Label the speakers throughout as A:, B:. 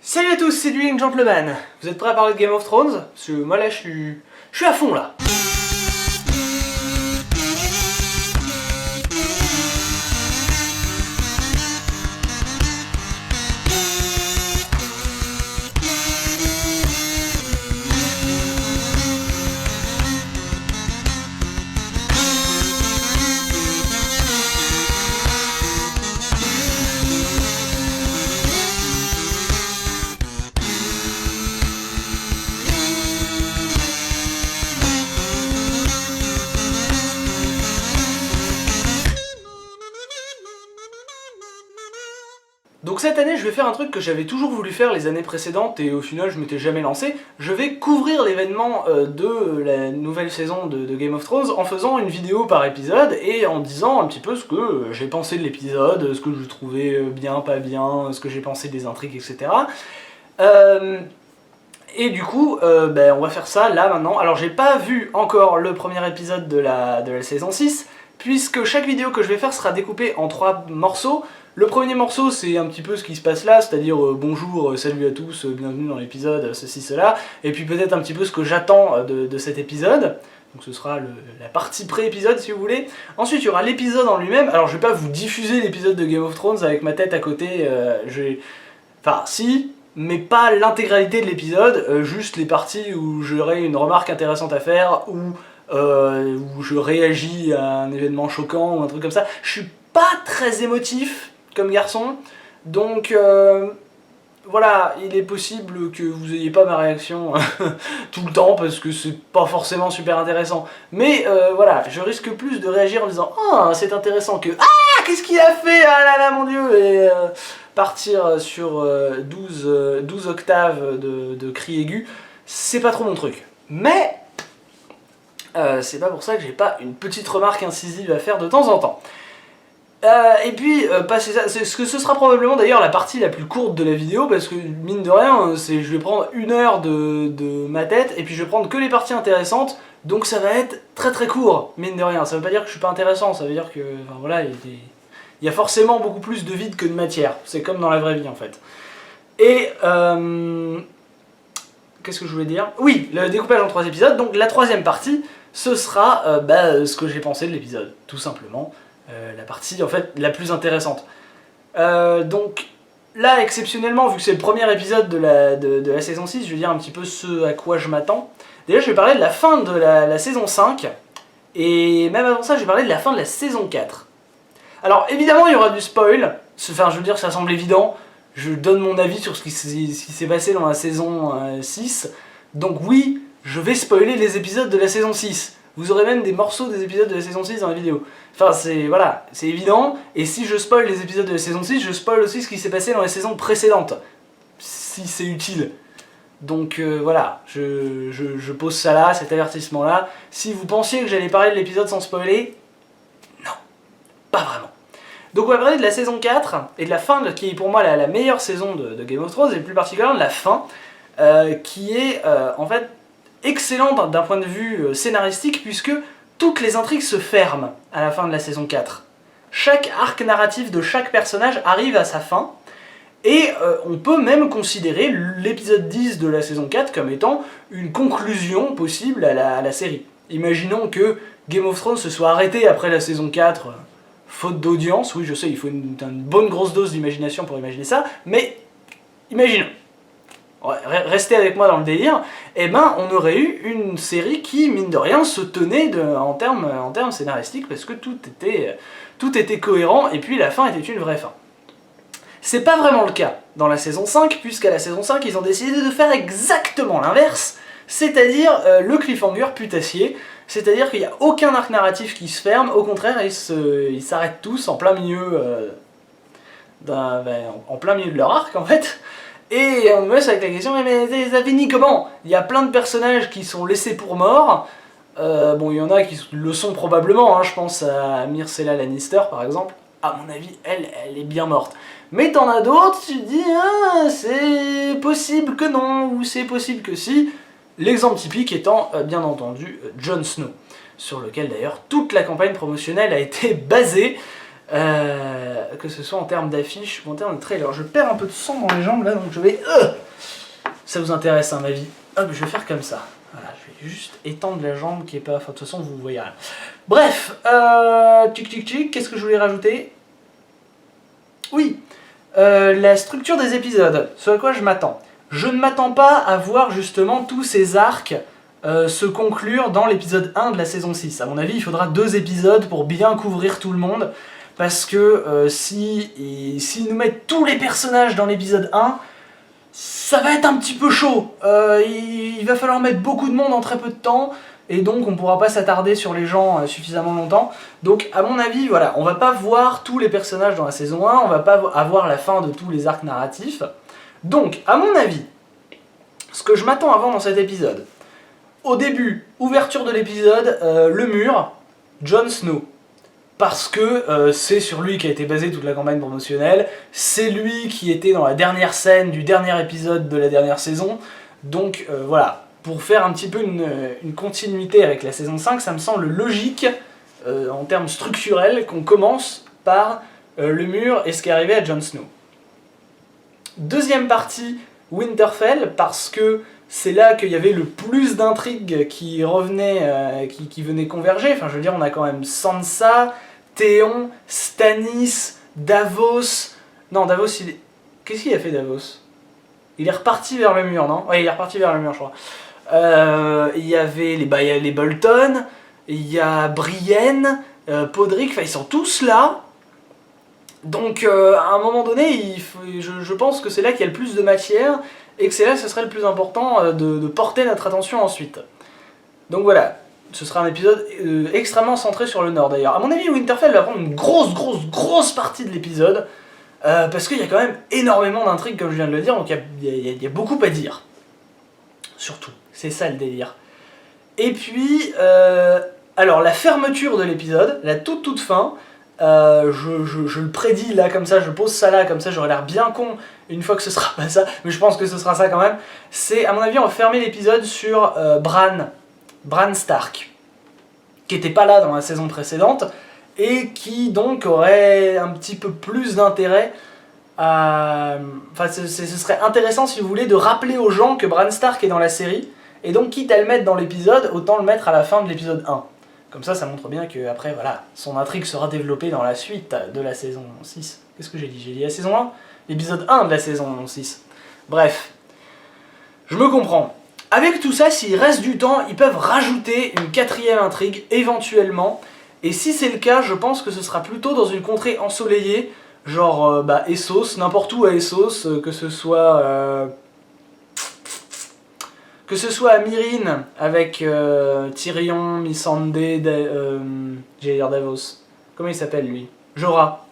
A: Salut à tous, c'est Dueling Gentleman. Vous êtes prêts à parler de Game of Thrones? Parce que moi là je suis à fond là. Donc cette année, je vais faire un truc que j'avais toujours voulu faire les années précédentes et au final je m'étais jamais lancé. Je vais couvrir l'événement de la nouvelle saison de Game of Thrones en faisant une vidéo par épisode et en disant un petit peu ce que j'ai pensé de l'épisode, ce que je trouvais bien, pas bien, ce que j'ai pensé des intrigues, etc. Et du coup, on va faire ça là maintenant. Alors j'ai pas vu encore le premier épisode de la saison 6, puisque chaque vidéo que je vais faire sera découpée en 3 morceaux. Le premier morceau, c'est un petit peu ce qui se passe là, c'est-à-dire bonjour, salut à tous, bienvenue dans l'épisode, ceci, cela, et puis peut-être un petit peu ce que j'attends de cet épisode. Donc ce sera la partie pré-épisode si vous voulez. Ensuite il y aura l'épisode en lui-même. Alors je vais pas vous diffuser l'épisode de Game of Thrones avec ma tête à côté, enfin si, mais pas l'intégralité de l'épisode, juste les parties où j'aurai une remarque intéressante à faire, où je réagis à un événement choquant ou un truc comme ça. Je suis pas très émotif comme garçon, donc voilà, il est possible que vous ayez pas ma réaction tout le temps parce que c'est pas forcément super intéressant. Mais voilà, je risque plus de réagir en disant « Ah, c'est intéressant » que « Ah, qu'est-ce qu'il a fait? Ah là là, mon dieu !» et partir sur 12 octaves de cris aigus, c'est pas trop mon truc. Mais c'est pas pour ça que j'ai pas une petite remarque incisive à faire de temps en temps. Et puis, passer ça, ce sera probablement d'ailleurs la partie la plus courte de la vidéo, parce que mine de rien, je vais prendre 1 heure de ma tête, et puis je vais prendre que les parties intéressantes, donc ça va être très très court, mine de rien. Ça veut pas dire que je suis pas intéressant, ça veut dire que, enfin voilà, il y a forcément beaucoup plus de vide que de matière, c'est comme dans la vraie vie en fait. Et, qu'est-ce que je voulais dire? Oui, le découpage en 3 épisodes, donc la 3e partie, ce sera ce que j'ai pensé de l'épisode, tout simplement. La partie en fait la plus intéressante. Donc là exceptionnellement, vu que c'est le premier épisode de la saison 6, je vais dire un petit peu ce à quoi je m'attends. Déjà je vais parler de la fin de la saison 5, et même avant ça je vais parler de la fin de la saison 4. Alors évidemment il y aura du spoil, enfin je veux dire ça semble évident, je donne mon avis sur ce qui s'est passé dans la saison 6, donc oui, je vais spoiler les épisodes de la saison 6. Vous aurez même des morceaux des épisodes de la saison 6 dans la vidéo. Enfin, voilà, c'est évident, et si je spoil les épisodes de la saison 6, je spoil aussi ce qui s'est passé dans les saisons précédentes. Si c'est utile. Donc voilà, je pose ça là, cet avertissement là. Si vous pensiez que j'allais parler de l'épisode sans spoiler, non, pas vraiment. Donc on va parler de la saison 4, et de la fin, qui est pour moi la meilleure saison de Game of Thrones, et plus particulièrement de la fin, qui est en fait excellente d'un point de vue scénaristique, puisque toutes les intrigues se ferment à la fin de la saison 4. Chaque arc narratif de chaque personnage arrive à sa fin, et on peut même considérer l'épisode 10 de la saison 4 comme étant une conclusion possible à la série. Imaginons que Game of Thrones se soit arrêté après la saison 4, faute d'audience, oui je sais, il faut une bonne grosse dose d'imagination pour imaginer ça, mais imaginons. Restez avec moi dans le délire, et on aurait eu une série qui, mine de rien, se tenait en termes scénaristiques, parce que tout était cohérent, et puis la fin était une vraie fin. C'est pas vraiment le cas dans la saison 5, puisqu'à la saison 5, ils ont décidé de faire exactement l'inverse, c'est-à-dire le cliffhanger putassier, c'est-à-dire qu'il n'y a aucun arc narratif qui se ferme, au contraire, ils s'arrêtent tous en plein milieu, en plein milieu de leur arc, en fait. Et on me laisse avec la question, mais ça finit comment? Il y a plein de personnages qui sont laissés pour morts. Bon, il y en a qui le sont probablement, hein, je pense à Myrcella Lannister par exemple. À mon avis, elle est bien morte. Mais t'en as d'autres, tu te dis, ah, c'est possible que non, ou c'est possible que si. L'exemple typique étant, bien entendu, Jon Snow, sur lequel d'ailleurs toute la campagne promotionnelle a été basée. que ce soit en termes d'affiches ou en termes de trailer. Je perds un peu de sang dans les jambes là, donc je vais... Ça vous intéresse hein, ma vie? Hop, je vais faire comme ça. Voilà, je vais juste étendre la jambe qui est pas... Enfin, de toute façon, vous voyez rien. Bref, qu'est-ce que je voulais rajouter? Oui, la structure des épisodes, ce à quoi je m'attends. Je ne m'attends pas à voir justement tous ces arcs se conclure dans l'épisode 1 de la saison 6. À mon avis, il faudra 2 épisodes pour bien couvrir tout le monde, parce que s'ils nous mettent tous les personnages dans l'épisode 1, ça va être un petit peu chaud. Il va falloir mettre beaucoup de monde en très peu de temps, et donc on ne pourra pas s'attarder sur les gens suffisamment longtemps. Donc à mon avis, voilà, on va pas voir tous les personnages dans la saison 1, on va pas avoir la fin de tous les arcs narratifs. Donc, à mon avis, ce que je m'attends à voir dans cet épisode, au début, ouverture de l'épisode, le mur, Jon Snow. Parce que c'est sur lui qu'a été basée toute la campagne promotionnelle, c'est lui qui était dans la dernière scène du dernier épisode de la dernière saison, donc voilà, pour faire un petit peu une continuité avec la saison 5, ça me semble logique, en termes structurels, qu'on commence par le mur et ce qui est arrivé à Jon Snow. Deuxième partie, Winterfell, parce que c'est là qu'il y avait le plus d'intrigues qui revenaient, qui venaient converger. Enfin, je veux dire, on a quand même Sansa, Théon, Stannis, Davos... Non, Davos, il est... Qu'est-ce qu'il a fait, Davos? Il est reparti vers le mur, non? Ouais, il est reparti vers le mur, je crois. Il y avait les Bolton, il y a Brienne, Podrick, enfin, ils sont tous là. Donc à un moment donné, je pense que c'est là qu'il y a le plus de matière et que c'est là que ce serait le plus important de porter notre attention ensuite. Donc voilà, ce sera un épisode extrêmement centré sur le Nord d'ailleurs. À mon avis, Winterfell va prendre une grosse partie de l'épisode parce qu'il y a quand même énormément d'intrigues comme je viens de le dire, donc il y a beaucoup à dire. Surtout, c'est ça le délire. Et puis, alors la fermeture de l'épisode, la toute fin, je le prédis là comme ça, je pose ça là comme ça, j'aurai l'air bien con une fois que ce sera pas ça, mais je pense que ce sera ça quand même. C'est, à mon avis, on va fermer l'épisode sur Bran Stark, qui était pas là dans la saison précédente, et qui donc aurait un petit peu plus d'intérêt à... Enfin, ce serait intéressant, si vous voulez, de rappeler aux gens que Bran Stark est dans la série, et donc quitte à le mettre dans l'épisode, autant le mettre à la fin de l'épisode 1. Comme ça montre bien que après voilà, son intrigue sera développée dans la suite de la saison 6. Qu'est-ce que j'ai dit? J'ai dit la saison 1? L'épisode 1 de la saison 6. Bref, je me comprends. Avec tout ça, s'il reste du temps, ils peuvent rajouter une 4ème intrigue, éventuellement. Et si c'est le cas, je pense que ce sera plutôt dans une contrée ensoleillée, genre Essos, n'importe où à Essos, que ce soit à Myrine avec Tyrion, Missandei, j'allais dire Davos, comment il s'appelle lui? Jorah,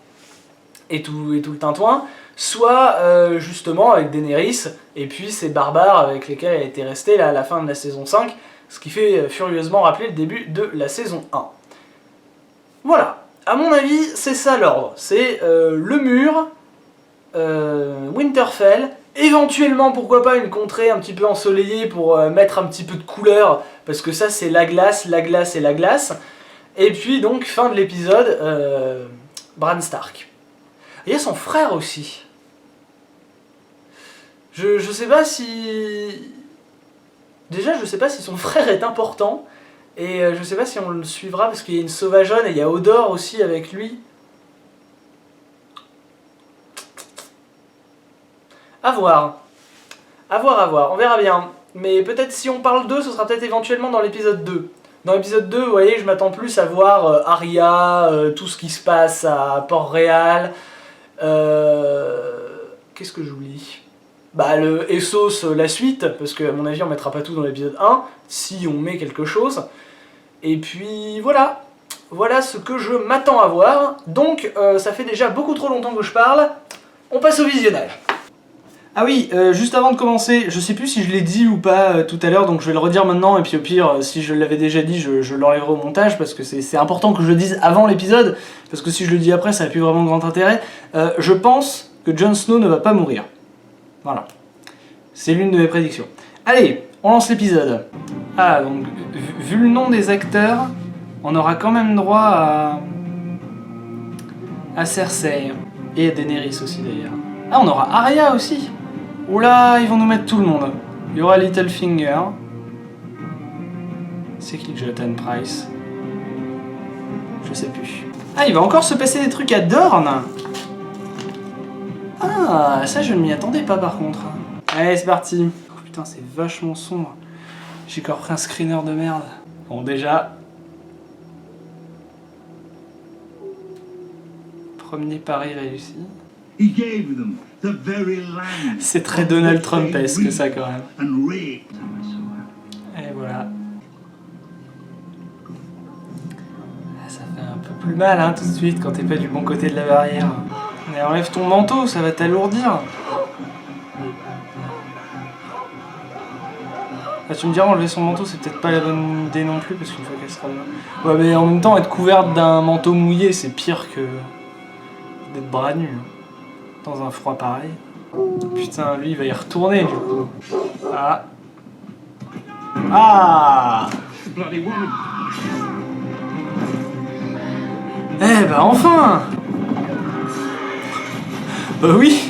A: et tout le tintouin, soit justement avec Daenerys, et puis ces barbares avec lesquels elle était restée là, à la fin de la saison 5, ce qui fait furieusement rappeler le début de la saison 1. Voilà, à mon avis, c'est ça l'ordre, c'est le mur, Winterfell, éventuellement, pourquoi pas, une contrée un petit peu ensoleillée pour mettre un petit peu de couleur, parce que ça c'est la glace et la glace. Et puis donc, fin de l'épisode, Bran Stark. Et il y a son frère aussi. Je sais pas si... Déjà, je sais pas si son frère est important, et je sais pas si on le suivra, parce qu'il y a une sauvageonne, et il y a Hodor aussi avec lui. À voir, on verra bien. Mais peut-être si on parle d'eux, ce sera peut-être éventuellement dans l'épisode 2. Dans l'épisode 2, vous voyez, je m'attends plus à voir Arya, tout ce qui se passe à Port-Réal. Qu'est-ce que j'oublie? Le Essos, la suite, parce qu'à mon avis on mettra pas tout dans l'épisode 1, si on met quelque chose. Et puis voilà, voilà ce que je m'attends à voir. Donc ça fait déjà beaucoup trop longtemps que je parle, on passe au visionnage. Ah oui, juste avant de commencer, je sais plus si je l'ai dit ou pas tout à l'heure, donc je vais le redire maintenant, et puis au pire, si je l'avais déjà dit, je l'enlèverai au montage, parce que c'est important que je le dise avant l'épisode, parce que si je le dis après, ça n'a plus vraiment grand intérêt. Je pense que Jon Snow ne va pas mourir. Voilà. C'est l'une de mes prédictions. Allez, on lance l'épisode. Ah, donc, vu le nom des acteurs, on aura quand même droit à Cersei. Et à Daenerys aussi d'ailleurs. Ah, on aura Arya aussi. Oula, ils vont nous mettre tout le monde. Il y aura Littlefinger. C'est qui Jonathan Price? Je sais plus. Ah, il va encore se passer des trucs à Dorne. Ah, ça je ne m'y attendais pas par contre. Allez, c'est parti. Oh putain, c'est vachement sombre. J'ai encore pris un screener de merde. Bon, déjà... Premier pari réussi. C'est très Donald Trump-esque ça quand même. Et voilà. Ça fait un peu plus mal hein, tout de suite quand t'es pas du bon côté de la barrière. Mais enlève ton manteau, ça va t'alourdir. Ah, tu me diras, enlever son manteau, c'est peut-être pas la bonne idée non plus, parce qu'une fois qu'elle sera là... Ouais, mais en même temps, être couverte d'un manteau mouillé, c'est pire que d'être bras nus. Dans un froid pareil. Putain, lui, il va y retourner, du coup. Ah. Ah. Eh ben, enfin. Bah oui.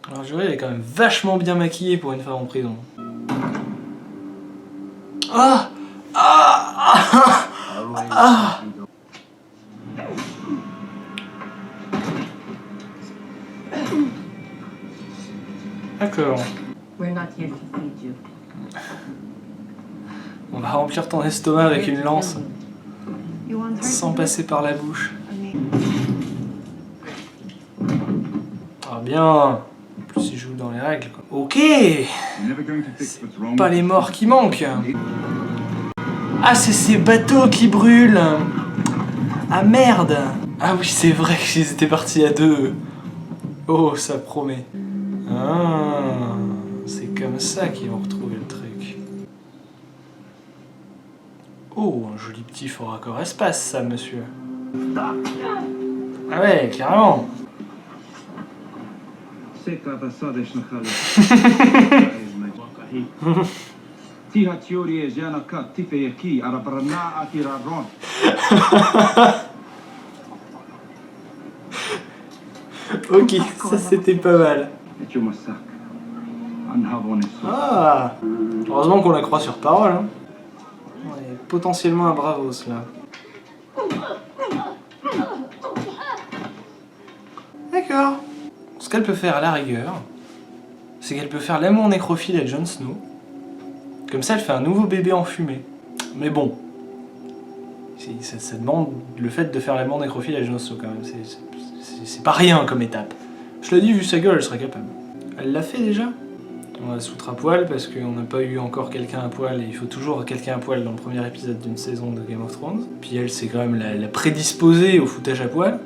A: Alors Joël est quand même vachement bien maquillée pour une femme en prison. Ah ah ah ah. D'accord. On va remplir ton estomac avec une lance. Sans passer par la bouche. Ah bien. Plus il joue dans les règles quoi. Ok. C'est pas les morts qui manquent. Ah c'est ces bateaux qui brûlent. Ah merde. Ah oui c'est vrai qu'ils étaient partis à deux. Oh ça promet. Ah, c'est comme ça qu'ils vont retrouver le truc. Oh un joli petit fort raccord espace ça monsieur. Ah ouais clairement. Ok, ça c'était pas mal. Ah, heureusement qu'on la croit sur parole. Hein. On est potentiellement un bravos là. D'accord. Ce qu'elle peut faire à la rigueur, c'est qu'elle peut faire l'amour nécrophile à Jon Snow. Comme ça, elle fait un nouveau bébé enfumé. Mais bon, ça demande le fait de faire l'amour nécrophile à Jon Snow quand même. C'est pas rien comme étape. Je l'ai dit, vu sa gueule, elle serait capable. Elle l'a fait déjà. On va se foutre à poil parce qu'on n'a pas eu encore quelqu'un à poil et il faut toujours quelqu'un à poil dans le premier épisode d'une saison de Game of Thrones. Puis elle, c'est quand même la prédisposée au foutage à poil.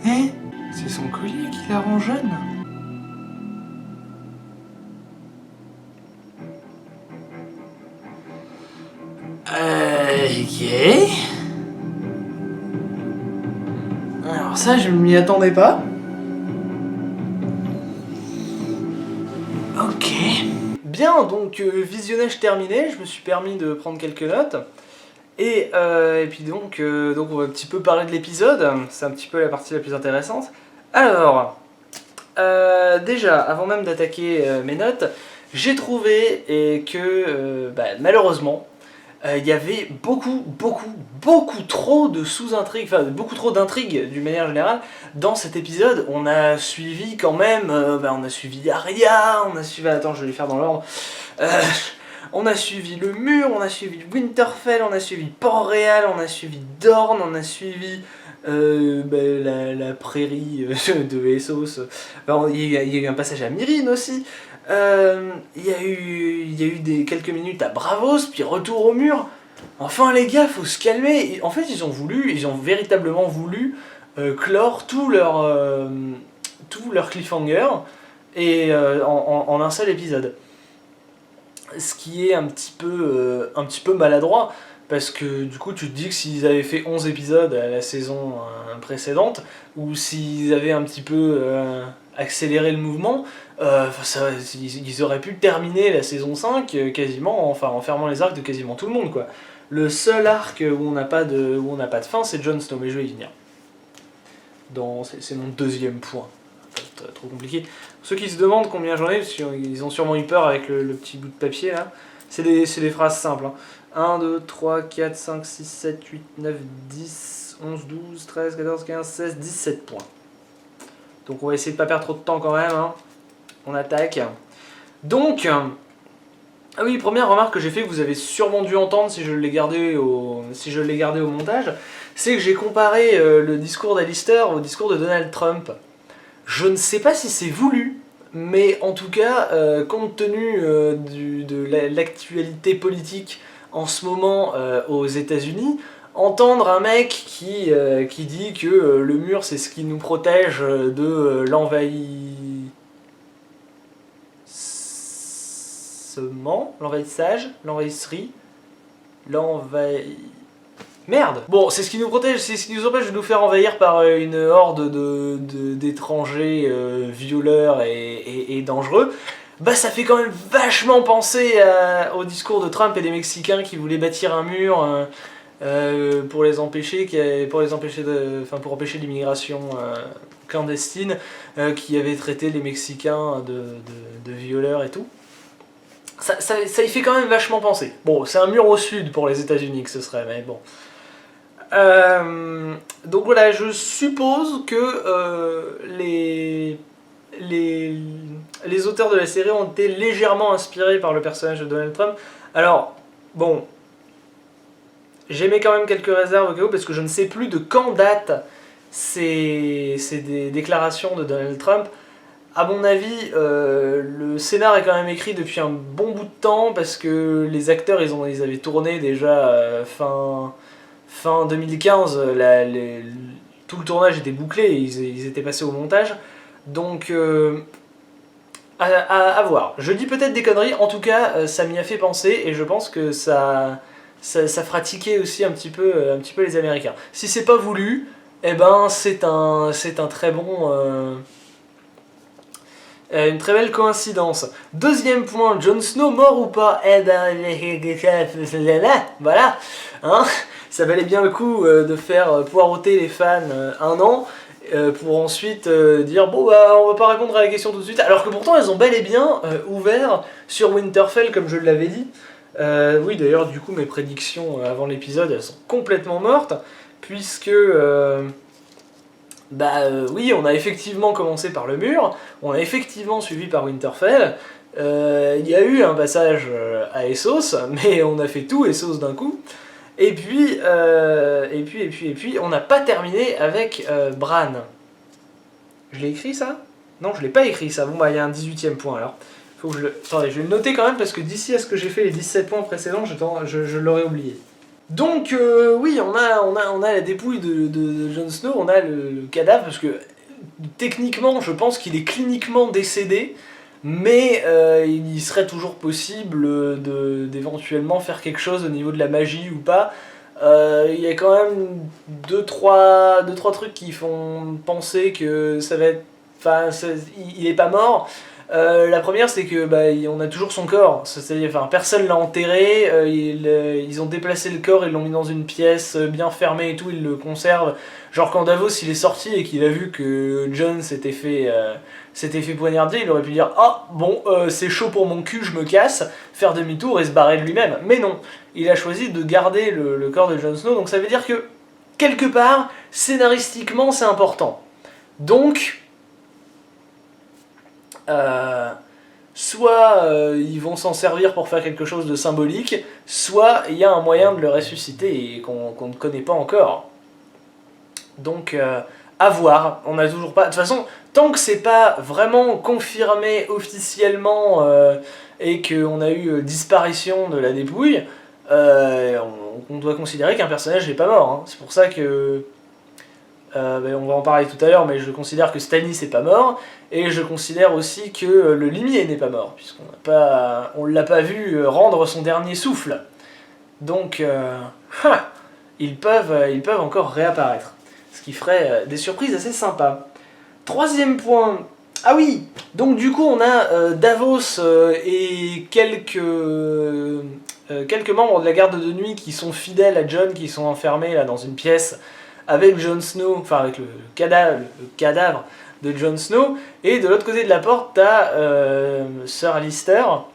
A: Hein? C'est son collier qui la rend jeune. Ok. Alors ça, je m'y attendais pas. Ok. Bien, donc visionnage terminé, je me suis permis de prendre quelques notes. Et puis donc on va un petit peu parler de l'épisode, c'est un petit peu la partie la plus intéressante. Alors, déjà, avant même d'attaquer mes notes, j'ai trouvé que malheureusement, il y avait beaucoup trop de sous-intrigues, enfin beaucoup trop d'intrigues d'une manière générale dans cet épisode. On a suivi quand même, on a suivi Arya, on a suivi, attends je vais les faire dans l'ordre, on a suivi le mur, on a suivi Winterfell, on a suivi Port-Réal, on a suivi Dorne, on a suivi la prairie de Essos. Il y a eu un passage à Myrine aussi. Il y a eu quelques minutes à Bravos, puis retour au mur. Enfin les gars, faut se calmer. En fait, ils ont véritablement voulu clore tout leur cliffhanger et en un seul épisode. Ce qui est un petit peu maladroit, parce que du coup tu te dis que s'ils avaient fait 11 épisodes à la saison précédente, ou s'ils avaient un petit peu accéléré le mouvement, ils auraient pu terminer la saison 5 quasiment, enfin en fermant les arcs de quasiment tout le monde, quoi. Le seul arc où on n'a pas de fin, c'est Jon Snow, mais je vais y venir. C'est mon deuxième point. Pas trop compliqué. Ceux qui se demandent combien j'en ai, parce qu'ils ont sûrement eu peur avec le petit bout de papier là, c'est des phrases simples. 1, 2, 3, 4, 5, 6, 7, 8, 9, 10, 11, 12, 13, 14, 15, 16, 17 points. Donc on va essayer de pas perdre trop de temps quand même. On attaque. Donc, ah oui, première remarque que j'ai fait, que vous avez sûrement dû entendre si je l'ai gardé au montage, c'est que j'ai comparé le discours d'Alistair au discours de Donald Trump. Je ne sais pas si c'est voulu, mais en tout cas, compte tenu de l'actualité politique en ce moment aux États-Unis, entendre un mec qui dit que le mur c'est ce qui nous protège de l'envahisserie, Merde! Bon, c'est ce qui nous protège, c'est ce qui nous empêche de nous faire envahir par une horde d'étrangers violeurs et dangereux. Bah ça fait quand même vachement penser au discours de Trump et des Mexicains qui voulaient bâtir un mur pour empêcher l'immigration clandestine, qui avait traité les Mexicains de violeurs et tout. Ça y fait quand même vachement penser. Bon, c'est un mur au sud pour les États-Unis que ce serait, mais bon. Donc voilà, je suppose que les auteurs de la série ont été légèrement inspirés par le personnage de Donald Trump. Alors, bon, j'émets quand même quelques réserves au cas où, parce que je ne sais plus de quand datent ces déclarations de Donald Trump. À mon avis, le scénar est quand même écrit depuis un bon bout de temps, parce que les acteurs, ils avaient tourné déjà fin 2015, tout le tournage était bouclé, ils étaient passés au montage, donc à voir. Je dis peut-être des conneries, en tout cas ça m'y a fait penser, et je pense que ça fera tiquer aussi un petit peu les Américains. Si c'est pas voulu, eh ben c'est un très bon... une très belle coïncidence. Deuxième point, Jon Snow mort ou pas? Eh ben, voilà, hein, ça valait bien le coup de faire poireauter les fans un an, pour ensuite dire bon bah on va pas répondre à la question tout de suite, alors que pourtant elles ont bel et bien ouvert sur Winterfell comme je l'avais dit. Oui d'ailleurs du coup mes prédictions avant l'épisode elles sont complètement mortes, puisque... oui, on a effectivement commencé par le mur, on a effectivement suivi par Winterfell, il y a eu un passage à Essos, mais on a fait tout Essos d'un coup, et puis on n'a pas terminé avec Bran. Je l'ai écrit ça? Non, je l'ai pas écrit ça, bon bah il y a un 18ème point alors. Faut que Attendez, je vais le noter quand même, parce que d'ici à ce que j'ai fait les 17 points précédents, je l'aurais oublié. Donc oui, on a la dépouille de Jon Snow, on a le cadavre, parce que techniquement je pense qu'il est cliniquement décédé, mais il serait toujours possible d'éventuellement faire quelque chose au niveau de la magie ou pas. Il y a quand même 2-3 trucs qui font penser que ça va être... Enfin, il est pas mort. La première, c'est que on a toujours son corps, c'est-à-dire, enfin, personne l'a enterré, ils ont déplacé le corps, ils l'ont mis dans une pièce bien fermée et tout, ils le conservent. Genre quand Davos il est sorti et qu'il a vu que Jon s'était fait poignarder, il aurait pu dire ah bon c'est chaud pour mon cul, je me casse, faire demi-tour et se barrer de lui-même. Mais non, il a choisi de garder le corps de Jon Snow, donc ça veut dire que quelque part scénaristiquement c'est important. Donc soit ils vont s'en servir pour faire quelque chose de symbolique, soit il y a un moyen de le ressusciter et qu'on ne connaît pas encore. Donc à voir, on n'a toujours pas... De toute façon, tant que c'est pas vraiment confirmé officiellement et qu'on a eu disparition de la dépouille, on doit considérer qu'un personnage n'est pas mort. Hein. C'est pour ça que... on va en parler tout à l'heure, mais je considère que Stannis n'est pas mort, et je considère aussi que le limier n'est pas mort, puisqu'on ne l'a pas vu rendre son dernier souffle. Donc, ils peuvent encore réapparaître. Ce qui ferait des surprises assez sympas. Troisième point. Ah oui, donc du coup on a Davos et quelques membres de la garde de nuit qui sont fidèles à Jon, qui sont enfermés là dans une pièce avec Jon Snow, enfin avec le cadavre de Jon Snow, et de l'autre côté de la porte t'as Sir Alistair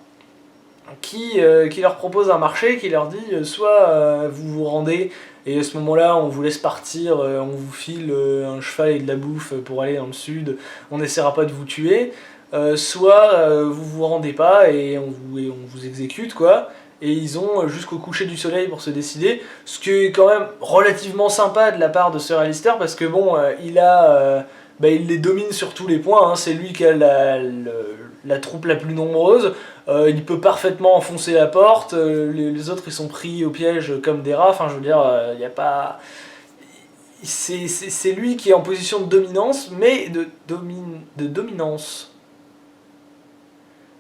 A: qui leur propose un marché, qui leur dit soit vous vous rendez et à ce moment-là on vous laisse partir, on vous file un cheval et de la bouffe pour aller dans le sud, on n'essaiera pas de vous tuer, soit vous vous rendez pas et on vous exécute quoi. Et ils ont jusqu'au coucher du soleil pour se décider, ce qui est quand même relativement sympa de la part de Sir Alistair parce que bon, il les domine sur tous les points, hein. C'est lui qui a la troupe la plus nombreuse, il peut parfaitement enfoncer la porte, les autres ils sont pris au piège comme des rats, enfin je veux dire, il n'y a pas... C'est lui qui est en position de dominance, mais de dominance.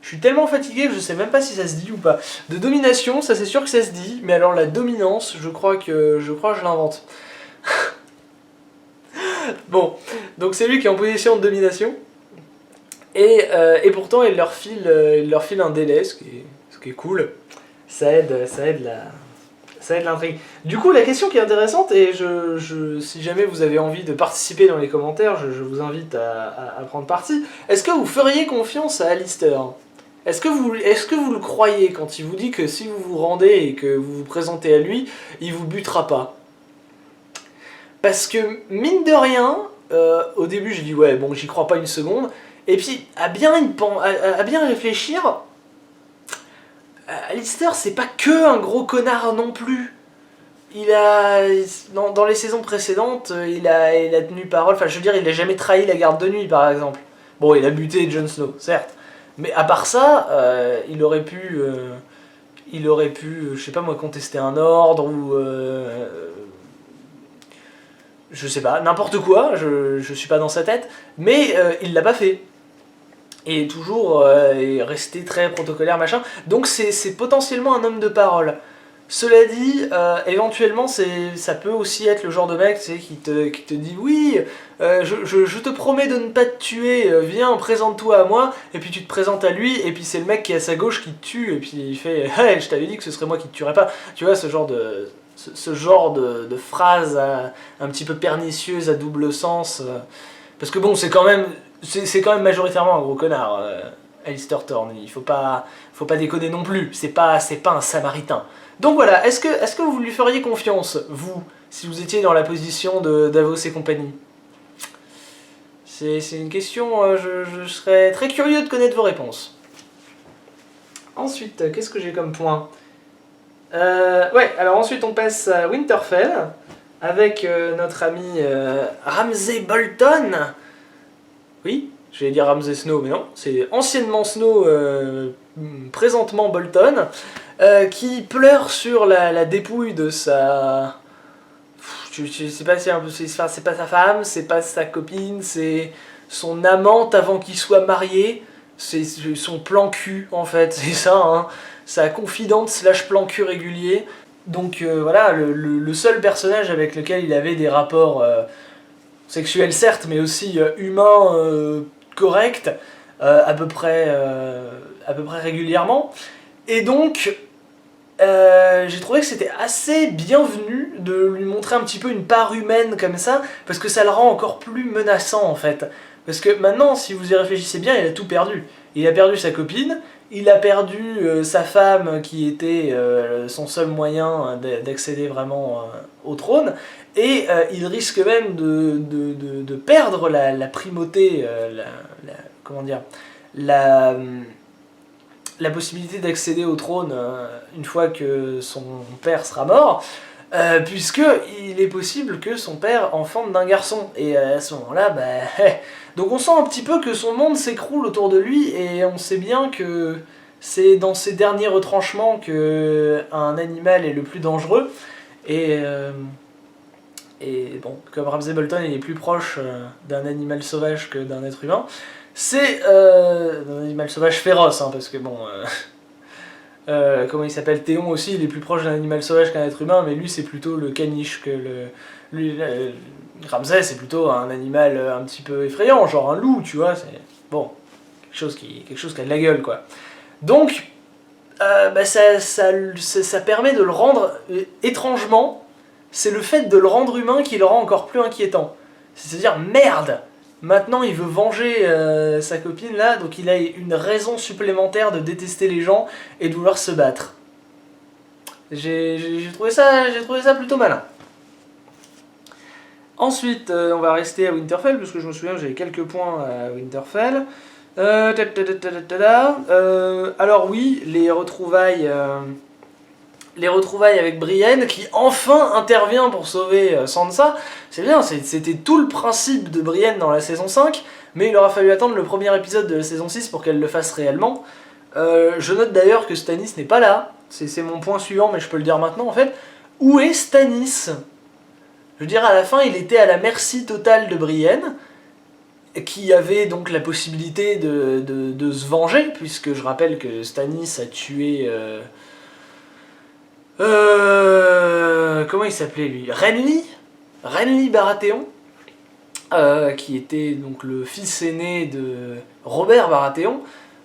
A: Je suis tellement fatigué que je sais même pas si ça se dit ou pas. De domination, ça c'est sûr que ça se dit, mais alors la dominance, je crois que je l'invente. Bon, donc c'est lui qui est en position de domination, et pourtant il leur file un délai, ce qui est cool. Ça aide l'intrigue. Du coup, la question qui est intéressante, et si jamais vous avez envie de participer dans les commentaires, je vous invite à prendre parti. Est-ce que vous feriez confiance à Alistair ? Est-ce que vous le croyez quand il vous dit que si vous vous rendez et que vous vous présentez à lui, il vous butera pas ? Parce que, mine de rien, au début j'ai dit ouais, bon, j'y crois pas une seconde, et puis à bien réfléchir, Alistair c'est pas que un gros connard non plus. Dans les saisons précédentes, il a tenu parole, enfin je veux dire, il a jamais trahi la garde de nuit par exemple. Bon, il a buté Jon Snow, certes. Mais à part ça, il aurait pu, je sais pas moi, contester un ordre ou... je sais pas, n'importe quoi, je suis pas dans sa tête, mais il l'a pas fait. Et toujours est resté très protocolaire, machin. Donc c'est potentiellement un homme de parole. Cela dit, éventuellement, ça peut aussi être le genre de mec qui te dit « Oui, je te promets de ne pas te tuer, viens, présente-toi à moi », et puis tu te présentes à lui, et puis c'est le mec qui est à sa gauche qui te tue, et puis il fait « Hey, je t'avais dit que ce serait moi qui te tuerais pas ». Tu vois, ce genre de phrase un petit peu pernicieuse à double sens. Parce que bon, c'est quand même majoritairement un gros connard, Alistair Thorne. Il faut pas déconner non plus, c'est pas un samaritain. Donc voilà, est-ce que vous lui feriez confiance, vous, si vous étiez dans la position de Davos et compagnie ? C'est une question, je serais très curieux de connaître vos réponses. Ensuite, qu'est-ce que j'ai comme point ? Ouais, alors ensuite on passe à Winterfell, avec notre ami Ramsay Bolton. Oui, j'allais dire Ramsay Snow, mais non, c'est anciennement Snow, présentement Bolton. Qui pleure sur la dépouille de sa... Je sais pas si c'est pas sa femme, c'est pas sa copine, c'est son amante avant qu'il soit marié, c'est son plan cul en fait, c'est ça, hein, sa confidente / plan cul régulier. Donc voilà, le seul personnage avec lequel il avait des rapports sexuels certes, mais aussi humains corrects, à peu près régulièrement. Et donc... j'ai trouvé que c'était assez bienvenu de lui montrer un petit peu une part humaine comme ça, parce que ça le rend encore plus menaçant en fait. Parce que maintenant, si vous y réfléchissez bien, il a tout perdu. Il a perdu sa copine, il a perdu sa femme qui était son seul moyen d'accéder vraiment au trône, et il risque même de perdre la primauté, comment dire, la possibilité d'accéder au trône une fois que son père sera mort, puisque il est possible que son père enfante d'un garçon, et à ce moment-là, donc on sent un petit peu que son monde s'écroule autour de lui, et on sait bien que c'est dans ses derniers retranchements que un animal est le plus dangereux, et bon, comme Ramsay Bolton il est plus proche d'un animal sauvage que d'un être humain, c'est un animal sauvage féroce, hein, parce que bon... Comment il s'appelle, Théon aussi, il est plus proche d'un animal sauvage qu'un être humain, mais lui c'est plutôt le caniche que Ramsay c'est plutôt un animal un petit peu effrayant, genre un loup, tu vois, c'est bon, quelque chose qui a de la gueule quoi. Donc ça permet de le rendre étrangement, c'est le fait de le rendre humain qui le rend encore plus inquiétant. C'est-à-dire merde, maintenant il veut venger sa copine là, donc il a une raison supplémentaire de détester les gens et de vouloir se battre. J'ai trouvé ça plutôt malin. Ensuite, on va rester à Winterfell, parce que je me souviens que j'avais quelques points à Winterfell. Alors oui, les retrouvailles avec Brienne, qui enfin intervient pour sauver Sansa. C'est bien, c'était tout le principe de Brienne dans la saison 5, mais il aura fallu attendre le premier épisode de la saison 6 pour qu'elle le fasse réellement. Je note d'ailleurs que Stannis n'est pas là, c'est mon point suivant, mais je peux le dire maintenant en fait. Où est Stannis ? Je veux dire, à la fin, il était à la merci totale de Brienne, qui avait donc la possibilité de se venger, puisque je rappelle que Stannis a tué... comment il s'appelait lui ? Renly Baratheon, qui était donc le fils aîné de Robert Baratheon,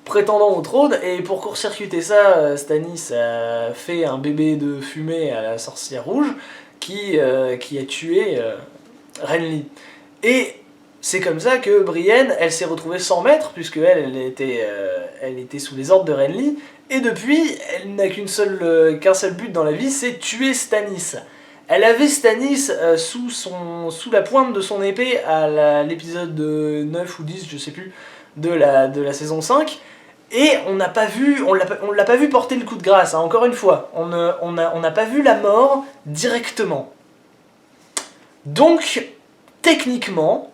A: prétendant au trône, et pour court-circuiter ça, Stannis a fait un bébé de fumée à la sorcière rouge, qui a tué Renly. Et c'est comme ça que Brienne, elle s'est retrouvée sans maître, puisque elle était sous les ordres de Renly, et depuis, elle n'a qu'un seul but dans la vie, c'est tuer Stannis. Elle avait Stannis sous la pointe de son épée à l'épisode 9 ou 10, je sais plus, de la saison 5, et on l'a pas vu porter le coup de grâce, hein, encore une fois. On n'a pas vu la mort directement. Donc, techniquement,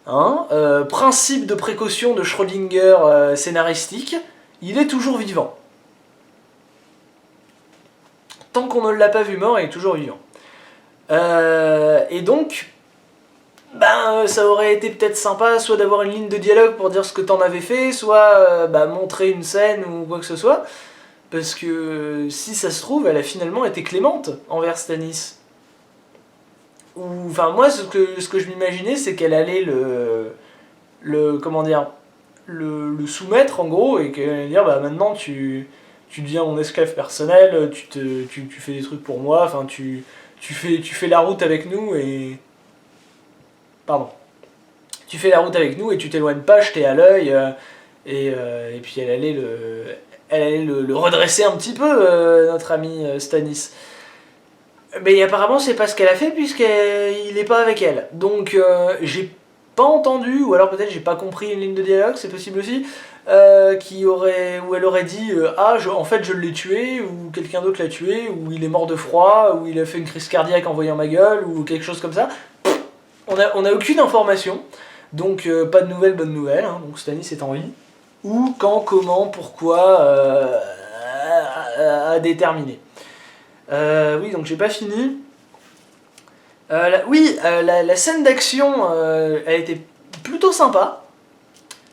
A: hein, principe de précaution de Schrödinger scénaristique, il est toujours vivant. Tant qu'on ne l'a pas vu mort, il est toujours vivant. Et donc, ça aurait été peut-être sympa soit d'avoir une ligne de dialogue pour dire ce que t'en avais fait, soit montrer une scène ou quoi que ce soit, parce que si ça se trouve, elle a finalement été clémente envers Stannis. Enfin, moi, ce que je m'imaginais, c'est qu'elle allait le soumettre en gros, et qu'elle allait dire maintenant tu deviens mon esclave personnel, tu fais des trucs pour moi, enfin tu fais la route avec nous et... Pardon. Tu fais la route avec nous et tu t'éloignes pas, je t'ai à l'œil, et puis elle allait le redresser un petit peu, notre ami Stannis. Mais apparemment c'est pas ce qu'elle a fait puisqu'il est pas avec elle. Donc j'ai pas entendu, ou alors peut-être j'ai pas compris une ligne de dialogue, c'est possible aussi, où elle aurait dit en fait je l'ai tué, ou quelqu'un d'autre l'a tué, ou il est mort de froid, ou il a fait une crise cardiaque en voyant ma gueule, ou quelque chose comme ça. On a aucune information, donc pas de nouvelles, bonne nouvelle, hein, donc Stannis est en vie. Où, quand, comment, pourquoi, à déterminer. Oui, donc j'ai pas fini. La scène d'action, elle était plutôt sympa.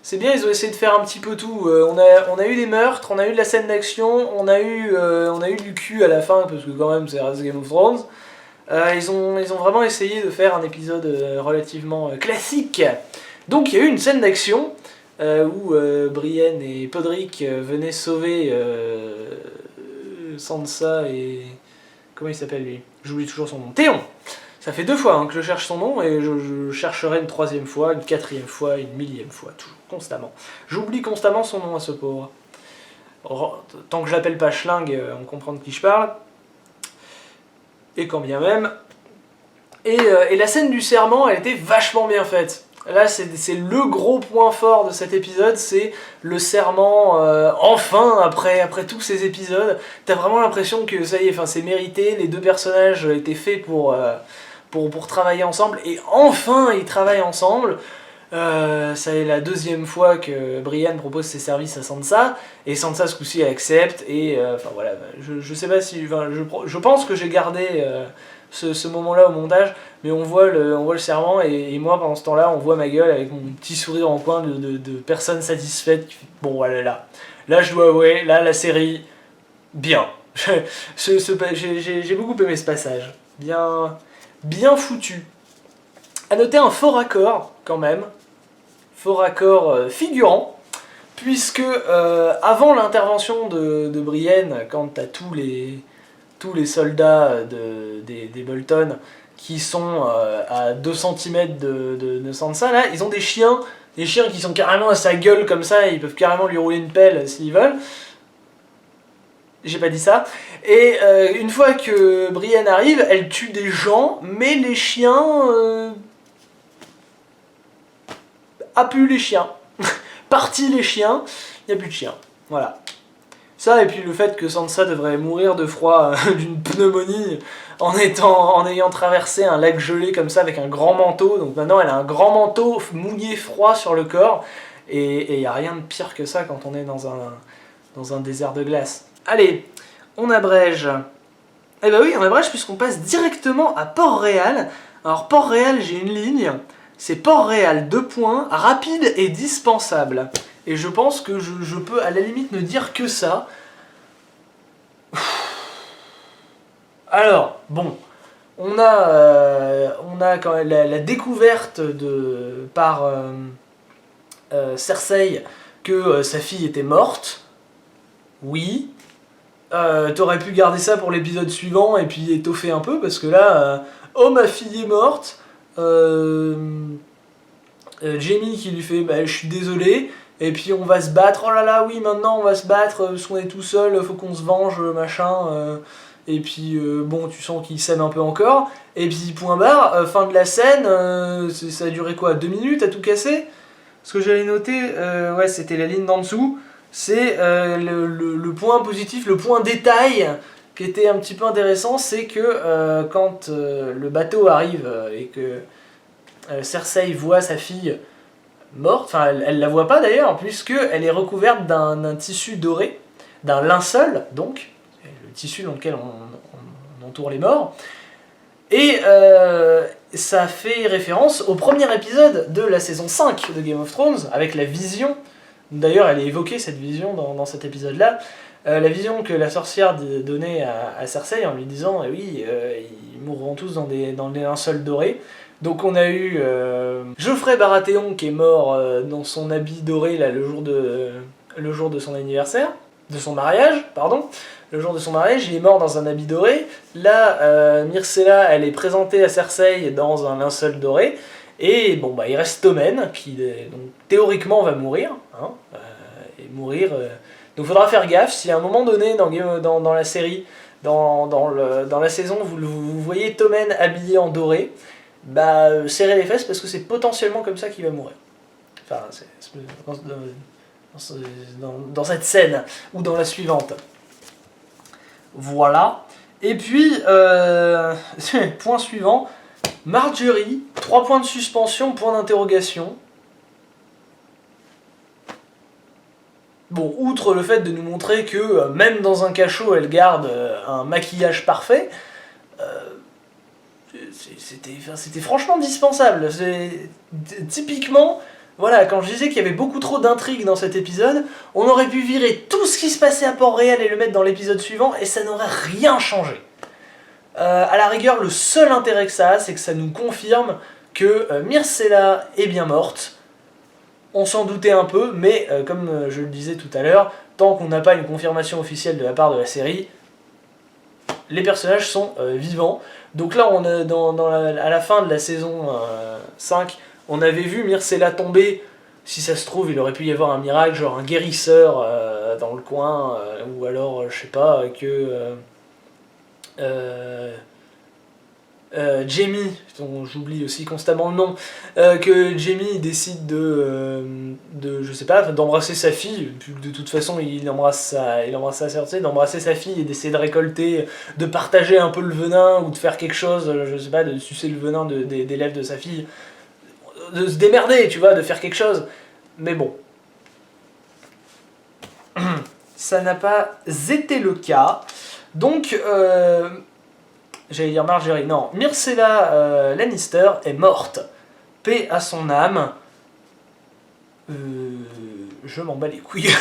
A: C'est bien, ils ont essayé de faire un petit peu tout. On a eu des meurtres, on a eu de la scène d'action, on a eu du cul à la fin, parce que quand même c'est Game of Thrones. Ils ont vraiment essayé de faire un épisode relativement classique. Donc il y a eu une scène d'action où Brienne et Podrick venaient sauver Sansa et... Comment il s'appelle lui ? J'oublie toujours son nom. Théon. Ça fait 2 fois que je cherche son nom, et je chercherai une 3e fois, une 4e fois, une 1000e fois, toujours, constamment. J'oublie constamment son nom à ce pauvre. Tant que je l'appelle pas Schling, on comprend de qui je parle. Et quand bien même. Et la scène du serment, elle était vachement bien faite. Là, c'est le gros point fort de cet épisode, c'est le serment, enfin, après tous ces épisodes. T'as vraiment l'impression que ça y est, c'est mérité, les 2 personnages étaient faits pour travailler ensemble, et enfin, ils travaillent ensemble. Ça est la 2e fois que Brienne propose ses services à Sansa, et Sansa ce coup-ci accepte, et voilà, je sais pas si... je pense que j'ai gardé ce moment-là au montage, mais on voit le serment, et moi pendant ce temps-là, on voit ma gueule avec mon petit sourire en coin de personne satisfaite. Bon voilà, là je dois avouer, là la série, bien. J'ai beaucoup aimé ce passage. Bien foutu. À noter un faux raccord, quand même. Faux raccord figurant. Puisque avant l'intervention de Brienne, quand t'as tous les soldats des Bolton qui sont à 2 cm de Sansa, là, ils ont des chiens qui sont carrément à sa gueule comme ça, ils peuvent carrément lui rouler une pelle s'ils veulent. J'ai pas dit ça. Et une fois que Brienne arrive, elle tue des gens, mais les chiens... a pu les chiens. Parti les chiens, il n'y a plus de chiens. Voilà. Ça, et puis le fait que Sansa devrait mourir de froid d'une pneumonie en ayant traversé un lac gelé comme ça avec un grand manteau. Donc maintenant, elle a un grand manteau mouillé froid sur le corps. Et il n'y a rien de pire que ça quand on est dans un désert de glace. Allez, on abrège. Eh ben oui, on abrège puisqu'on passe directement à Port-Réal. Alors Port-Réal, j'ai une ligne. C'est Port-Réal, 2 points, rapide et dispensable. Et je pense que je peux à la limite ne dire que ça. Alors, bon, on a quand même la découverte par Cersei que sa fille était morte. Oui. T'aurais pu garder ça pour l'épisode suivant et puis étoffer un peu, parce que là, oh ma fille est morte, Jaime qui lui fait bah, je suis désolé, et puis on va se battre, oh là là oui maintenant on va se battre, parce qu'on est tout seul, faut qu'on se venge, machin, et puis bon tu sens qu'il s'aime un peu encore, et puis point barre, fin de la scène, ça a duré quoi, 2 minutes à tout casser. Ce que j'avais noté, ouais c'était la ligne d'en dessous, c'est le point positif, le point détail qui était un petit peu intéressant, c'est que quand le bateau arrive et que Cersei voit sa fille morte, enfin elle la voit pas d'ailleurs, puisqu'elle est recouverte d'un tissu doré, d'un linceul donc, le tissu dans lequel on entoure les morts, et ça fait référence au premier épisode de la saison 5 de Game of Thrones, avec la vision. D'ailleurs, elle est évoquée, cette vision, dans cet épisode-là. La vision que la sorcière donnait à Cersei en lui disant oui, ils mourront tous dans des linceuls dorés. Donc on a eu Geoffrey Baratheon qui est mort dans son habit doré là, le jour de son anniversaire, de son mariage, pardon. Le jour de son mariage, il est mort dans un habit doré. Là, Myrcella, elle est présentée à Cersei dans un linceul doré. Et bon, bah, il reste Tommen, qui donc, théoriquement va mourir. Hein, et mourir. Donc il faudra faire gaffe, si à un moment donné dans la série, dans la saison, vous voyez Tommen habillé en doré, bah serrez les fesses parce que c'est potentiellement comme ça qu'il va mourir. Enfin, dans cette scène, ou dans la suivante. Voilà. Et puis, point suivant, Marjorie, 3 points de suspension, point d'interrogation. Bon, outre le fait de nous montrer que même dans un cachot, elle garde un maquillage parfait, c'était franchement dispensable. Typiquement, voilà, quand je disais qu'il y avait beaucoup trop d'intrigues dans cet épisode, on aurait pu virer tout ce qui se passait à Port-Réal et le mettre dans l'épisode suivant, et ça n'aurait rien changé. À la rigueur, le seul intérêt que ça a, c'est que ça nous confirme que Myrcella est bien morte. On s'en doutait un peu, mais comme je le disais tout à l'heure, tant qu'on n'a pas une confirmation officielle de la part de la série, les personnages sont vivants. Donc là, on a à la fin de la saison 5, on avait vu Myrcella tomber. Si ça se trouve, il aurait pu y avoir un miracle, genre un guérisseur dans le coin, ou alors, je sais pas, que Jaime, dont j'oublie aussi constamment le nom, que Jaime décide je sais pas, d'embrasser sa fille, de toute façon il embrasse sa sœur, d'embrasser sa fille et d'essayer de récolter, de partager un peu le venin, ou de faire quelque chose, je sais pas, de sucer le venin des lèvres de sa fille, de se démerder, tu vois, de faire quelque chose, mais bon. Ça n'a pas été le cas, donc j'allais dire Marjorie, non, Myrcella Lannister est morte. Paix à son âme. Je m'en bats les couilles.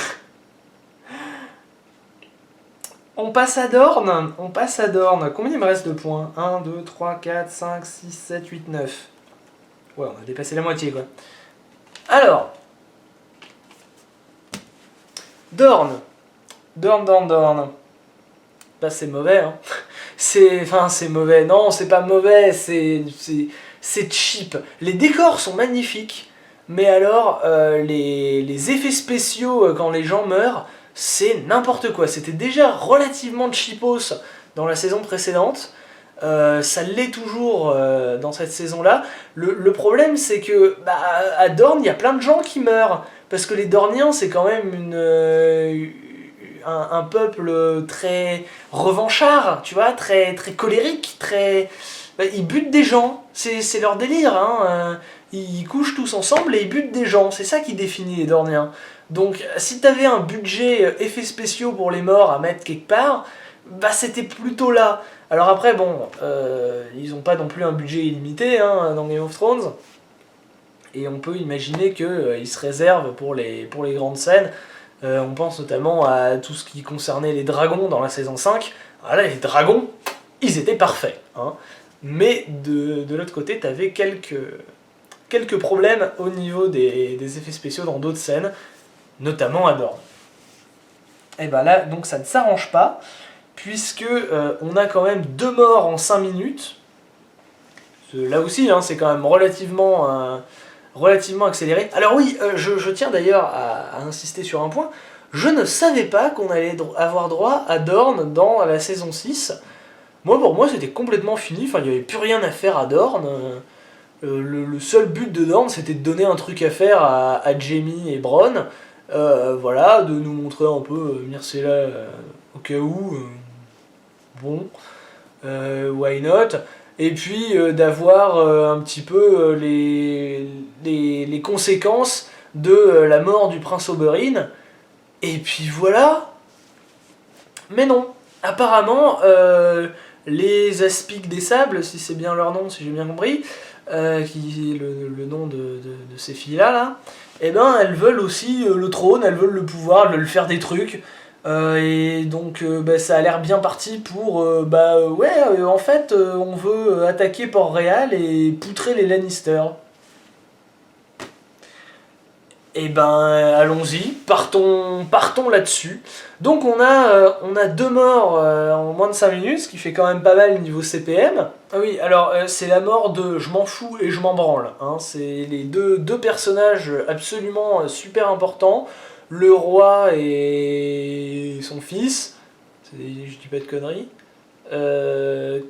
A: On passe à Dorne. Combien il me reste de points? 1, 2, 3, 4, 5, 6, 7, 8, 9. Ouais, on a dépassé la moitié, quoi. Alors. Dorne. Bah, c'est mauvais, hein. C'est mauvais. Non, c'est pas mauvais, c'est cheap. Les décors sont magnifiques, mais alors, les effets spéciaux quand les gens meurent, c'est n'importe quoi. C'était déjà relativement cheapos dans la saison précédente. Ça l'est toujours dans cette saison-là. Le problème, c'est que à Dorne, il y a plein de gens qui meurent. Parce que les Dorniens, c'est quand même un peuple très revanchard, tu vois, très colérique, très... ils butent des gens, c'est leur délire, hein. Ils couchent tous ensemble et ils butent des gens, c'est ça qui définit les Dorniens. Donc si t'avais un budget effets spéciaux pour les morts à mettre quelque part, c'était plutôt là. Alors après, bon, ils ont pas non plus un budget illimité hein, dans Game of Thrones, et on peut imaginer qu'ils se réservent pour les grandes scènes. On pense notamment à tout ce qui concernait les dragons dans la saison 5. Voilà, les dragons, ils étaient parfaits. Hein. Mais de l'autre côté, t'avais quelques problèmes au niveau des effets spéciaux dans d'autres scènes, notamment à Dorne. Et ben là, donc ça ne s'arrange pas, puisque on a quand même 2 morts en 5 minutes. Là aussi, hein, c'est quand même relativement accéléré. Alors oui, je tiens d'ailleurs à insister sur un point. Je ne savais pas qu'on allait avoir droit à Dorne dans la saison 6. Pour moi, c'était complètement fini. Enfin, il n'y avait plus rien à faire à Dorne. Le seul but de Dorne, c'était de donner un truc à faire à Jaime et Bronn. Voilà, de nous montrer un peu Myrcella au cas où. Bon, why not? Et puis d'avoir un petit peu les conséquences de la mort du prince Oberyn. Et puis voilà. Mais non, apparemment, les Aspics des Sables, si c'est bien leur nom, si j'ai bien compris, qui est le nom de ces filles-là, là, eh ben, elles veulent aussi le trône, elles veulent le pouvoir, elles veulent faire des trucs. Et donc ça a l'air bien parti pour en fait on veut attaquer Port-Réal et poutrer les Lannister. Et allons-y, partons là-dessus. Donc on a 2 morts en moins de 5 minutes, ce qui fait quand même pas mal niveau CPM. Ah oui, alors c'est la mort de je m'en fous et je m'en branle. Hein. C'est les deux personnages absolument super importants. Le roi et son fils, je dis pas de conneries, je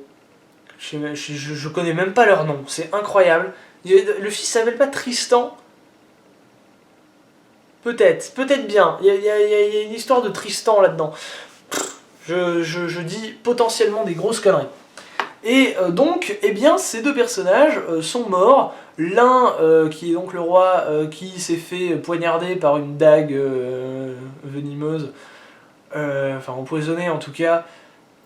A: connais même pas leur nom, c'est incroyable. Le fils s'appelle pas Tristan? Peut-être bien, il y a une histoire de Tristan là-dedans. Je dis potentiellement des grosses conneries. Et donc, eh bien, ces 2 personnages sont morts. L'un, qui est donc le roi, qui s'est fait poignarder par une dague venimeuse, empoisonnée en tout cas,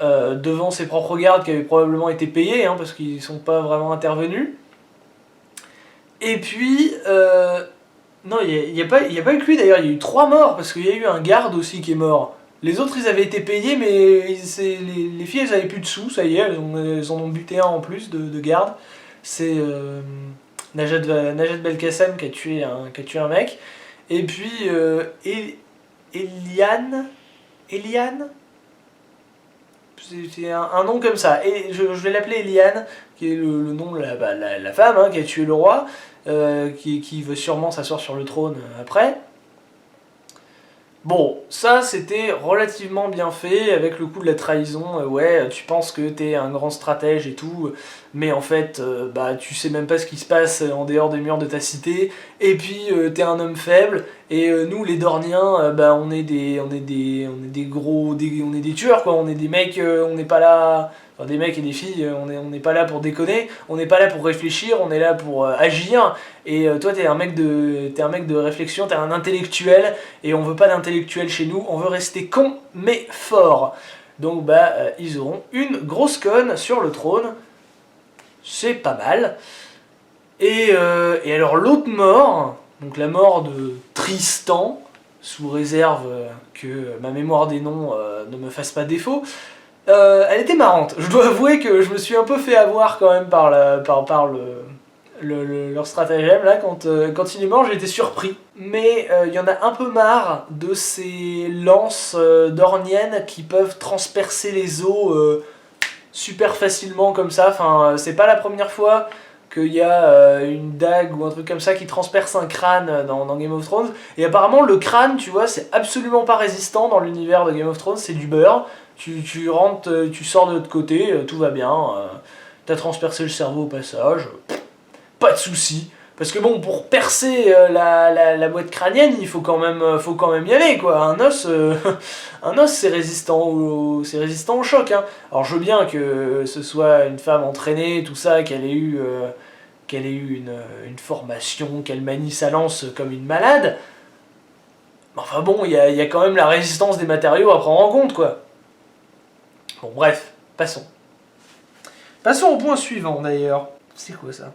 A: devant ses propres gardes qui avaient probablement été payés, hein, parce qu'ils ne sont pas vraiment intervenus. Et puis, non, il n'y a pas eu que lui d'ailleurs, il y a eu 3 morts, parce qu'il y a eu un garde aussi qui est mort. Les autres, ils avaient été payés, mais les filles, elles avaient plus de sous, ça y est, elles en ont buté un en plus de garde. C'est Najat Belkacem qui a tué un mec. Et puis, Eliane, c'est un nom comme ça. Et je vais l'appeler Eliane, qui est le nom de la femme hein, qui a tué le roi, qui veut sûrement s'asseoir sur le trône après. Bon, ça c'était relativement bien fait avec le coup de la trahison. Ouais, tu penses que t'es un grand stratège et tout, mais en fait, tu sais même pas ce qui se passe en dehors des murs de ta cité. Et puis t'es un homme faible. Et nous, les Dorniens, on est des tueurs quoi. On est des mecs, on n'est pas là. Enfin, des mecs et des filles, on n'est pas là pour déconner, on n'est pas là pour réfléchir, on est là pour agir. Et toi, t'es un mec de réflexion, t'es un intellectuel, et on veut pas d'intellectuel chez nous, on veut rester con mais fort. Donc ils auront une grosse conne sur le trône, c'est pas mal. Et alors l'autre mort, donc la mort de Tristan, sous réserve que ma mémoire des noms ne me fasse pas défaut. Elle était marrante. Je dois avouer que je me suis un peu fait avoir quand même par leur stratagème là, quand il est mort, j'ai été surpris. Mais il y en a un peu marre de ces lances d'orniennes qui peuvent transpercer les os super facilement comme ça. Enfin, c'est pas la première fois qu'il y a une dague ou un truc comme ça qui transperce un crâne dans Game of Thrones. Et apparemment, le crâne, tu vois, c'est absolument pas résistant dans l'univers de Game of Thrones, c'est du beurre. Tu rentres, tu sors de l'autre côté, tout va bien. T'as transpercé le cerveau au passage, pas de soucis. Parce que bon, pour percer la boîte crânienne, il faut quand même y aller, quoi. Un os, c'est résistant au choc. Hein. Alors je veux bien que ce soit une femme entraînée, tout ça, qu'elle ait eu une formation, qu'elle manie sa lance comme une malade. Enfin bon, il y a quand même la résistance des matériaux à prendre en compte, quoi. Bon, bref, passons. Passons au point suivant, d'ailleurs. C'est quoi, ça ?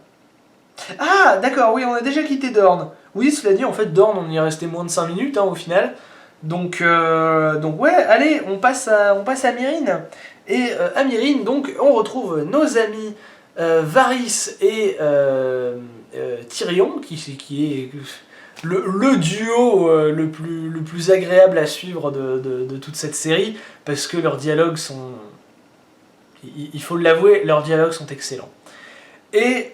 A: Ah, d'accord, oui, on a déjà quitté Dorne. Oui, cela dit, en fait, Dorne, on y est resté moins de 5 minutes, hein, au final. Donc ouais, allez, on passe à Myrine. Et à Myrine, donc, on retrouve nos amis Varys et Tyrion, qui est le duo le plus agréable à suivre de toute cette série, parce que leurs dialogues sont... Il faut l'avouer, leurs dialogues sont excellents. Et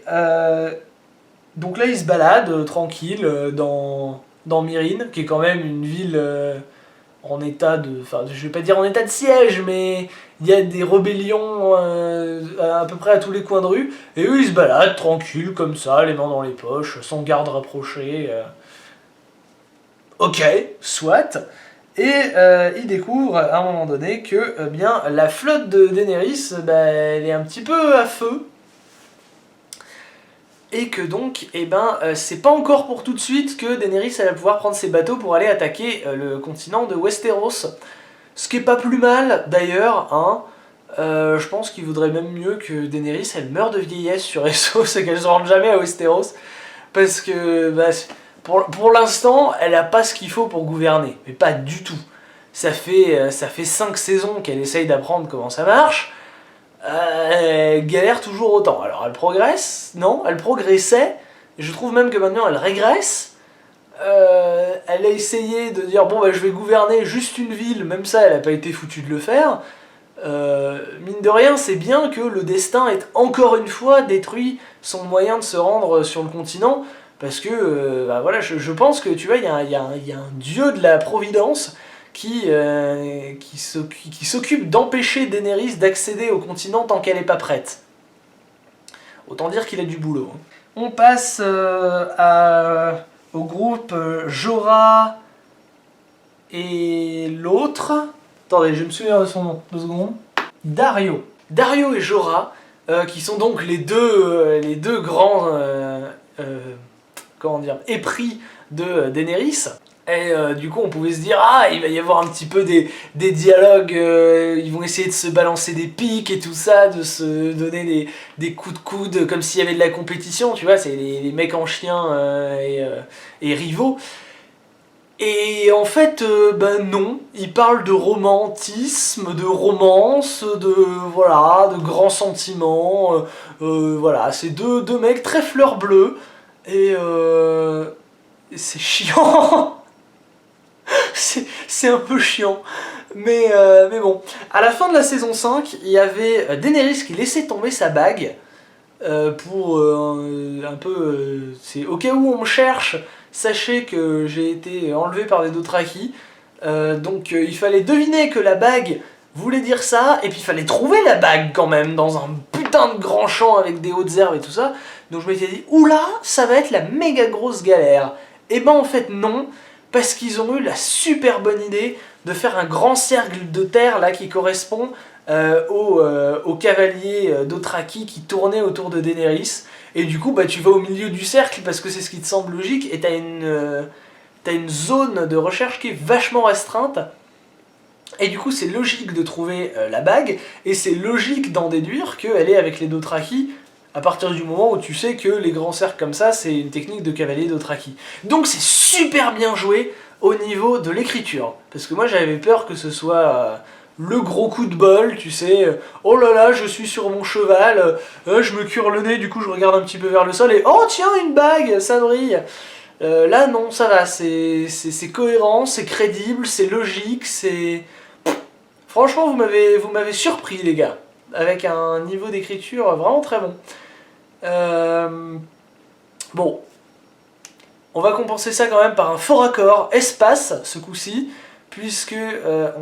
A: donc là, ils se baladent tranquille dans Myrine, qui est quand même une ville en état de... Enfin, je vais pas dire en état de siège, mais il y a des rébellions à peu près à tous les coins de rue, et eux, ils se baladent tranquille, comme ça, les mains dans les poches, sans garde rapprochée. Ok, soit. Et ils découvrent à un moment donné que bien, la flotte de Daenerys, elle est un petit peu à feu. Et que donc, c'est pas encore pour tout de suite que Daenerys elle va pouvoir prendre ses bateaux pour aller attaquer le continent de Westeros. Ce qui est pas plus mal d'ailleurs, hein. Je pense qu'il vaudrait même mieux que Daenerys elle meure de vieillesse sur Essos et qu'elle se rende jamais à Westeros. Parce que pour l'instant, elle a pas ce qu'il faut pour gouverner, mais pas du tout. Ça fait 5 saisons qu'elle essaye d'apprendre comment ça marche. Elle galère toujours autant. Alors elle progresse, non, elle progressait, et je trouve même que maintenant elle régresse. Elle a essayé de dire bon je vais gouverner juste une ville, même ça elle a pas été foutue de le faire. Mine de rien, c'est bien que le destin ait encore une fois détruit son moyen de se rendre sur le continent, parce que voilà, je pense que tu vois, il y a un dieu de la providence qui s'occupe d'empêcher Daenerys d'accéder au continent tant qu'elle n'est pas prête. Autant dire qu'il a du boulot. Hein. On passe au groupe Jorah et l'autre. Attendez, je me souviens de son nom, 2 secondes. Dario. Dario et Jorah, qui sont donc les deux grands épris de Daenerys. Et du coup on pouvait se dire il va y avoir un petit peu des dialogues, ils vont essayer de se balancer des pics et tout ça, de se donner des coups de coude comme s'il y avait de la compétition, tu vois, c'est les mecs en chien et rivaux. Et en fait, non, ils parlent de romantisme, de romance, de grands sentiments, voilà, c'est deux mecs très fleurs bleues, et c'est chiant. C'est un peu chiant, mais bon. À la fin de la saison 5, il y avait Daenerys qui laissait tomber sa bague pour un peu... c'est au cas où on me cherche, sachez que j'ai été enlevé par des Dothraki, donc il fallait deviner que la bague voulait dire ça, et puis il fallait trouver la bague quand même, dans un putain de grand champ avec des hautes herbes et tout ça, donc je m'étais dit, oula, ça va être la méga grosse galère. Et ben en fait non, parce qu'ils ont eu la super bonne idée de faire un grand cercle de terre là qui correspond aux cavaliers Dothraki qui tournaient autour de Daenerys. Et du coup, tu vas au milieu du cercle parce que c'est ce qui te semble logique, et t'as une zone de recherche qui est vachement restreinte. Et du coup, c'est logique de trouver la bague, et c'est logique d'en déduire qu'elle est avec les Dothraki, à partir du moment où tu sais que les grands cercles comme ça, c'est une technique de cavalier Dothraki. Donc c'est super bien joué, au niveau de l'écriture. Parce que moi j'avais peur que ce soit le gros coup de bol, tu sais, oh là là, je suis sur mon cheval, je me cure le nez, du coup je regarde un petit peu vers le sol et oh tiens, une bague, ça brille. Là non, ça va, c'est cohérent, c'est crédible, c'est logique, c'est... Franchement, vous m'avez surpris les gars, avec un niveau d'écriture vraiment très bon. Bon, on va compenser ça quand même par un fort raccord espace ce coup-ci, puisque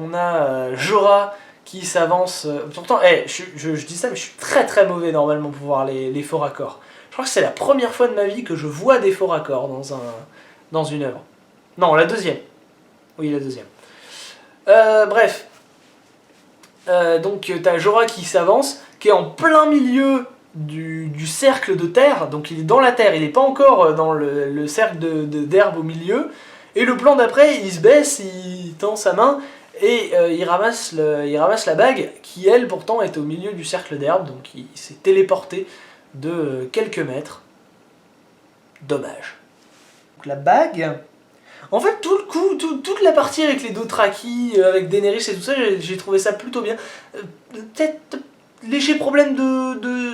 A: on a Jorah qui s'avance. Pourtant, je dis ça, mais je suis très très mauvais normalement pour voir les faux raccords. Je crois que c'est la première fois de ma vie que je vois des faux raccords dans une œuvre. Non, la deuxième. Oui, la deuxième. Bref. Donc t'as Jorah qui s'avance, qui est en plein milieu du cercle de terre, donc il est dans la terre, il n'est pas encore dans le cercle d'herbe au milieu, et le plan d'après, il se baisse, il tend sa main, et il ramasse la bague, qui elle pourtant est au milieu du cercle d'herbe, donc il s'est téléporté de quelques mètres. Dommage. Donc la bague... En fait, tout le coup, toute la partie avec les Dothraki, avec Daenerys et tout ça, j'ai trouvé ça plutôt bien. Peut-être léger problème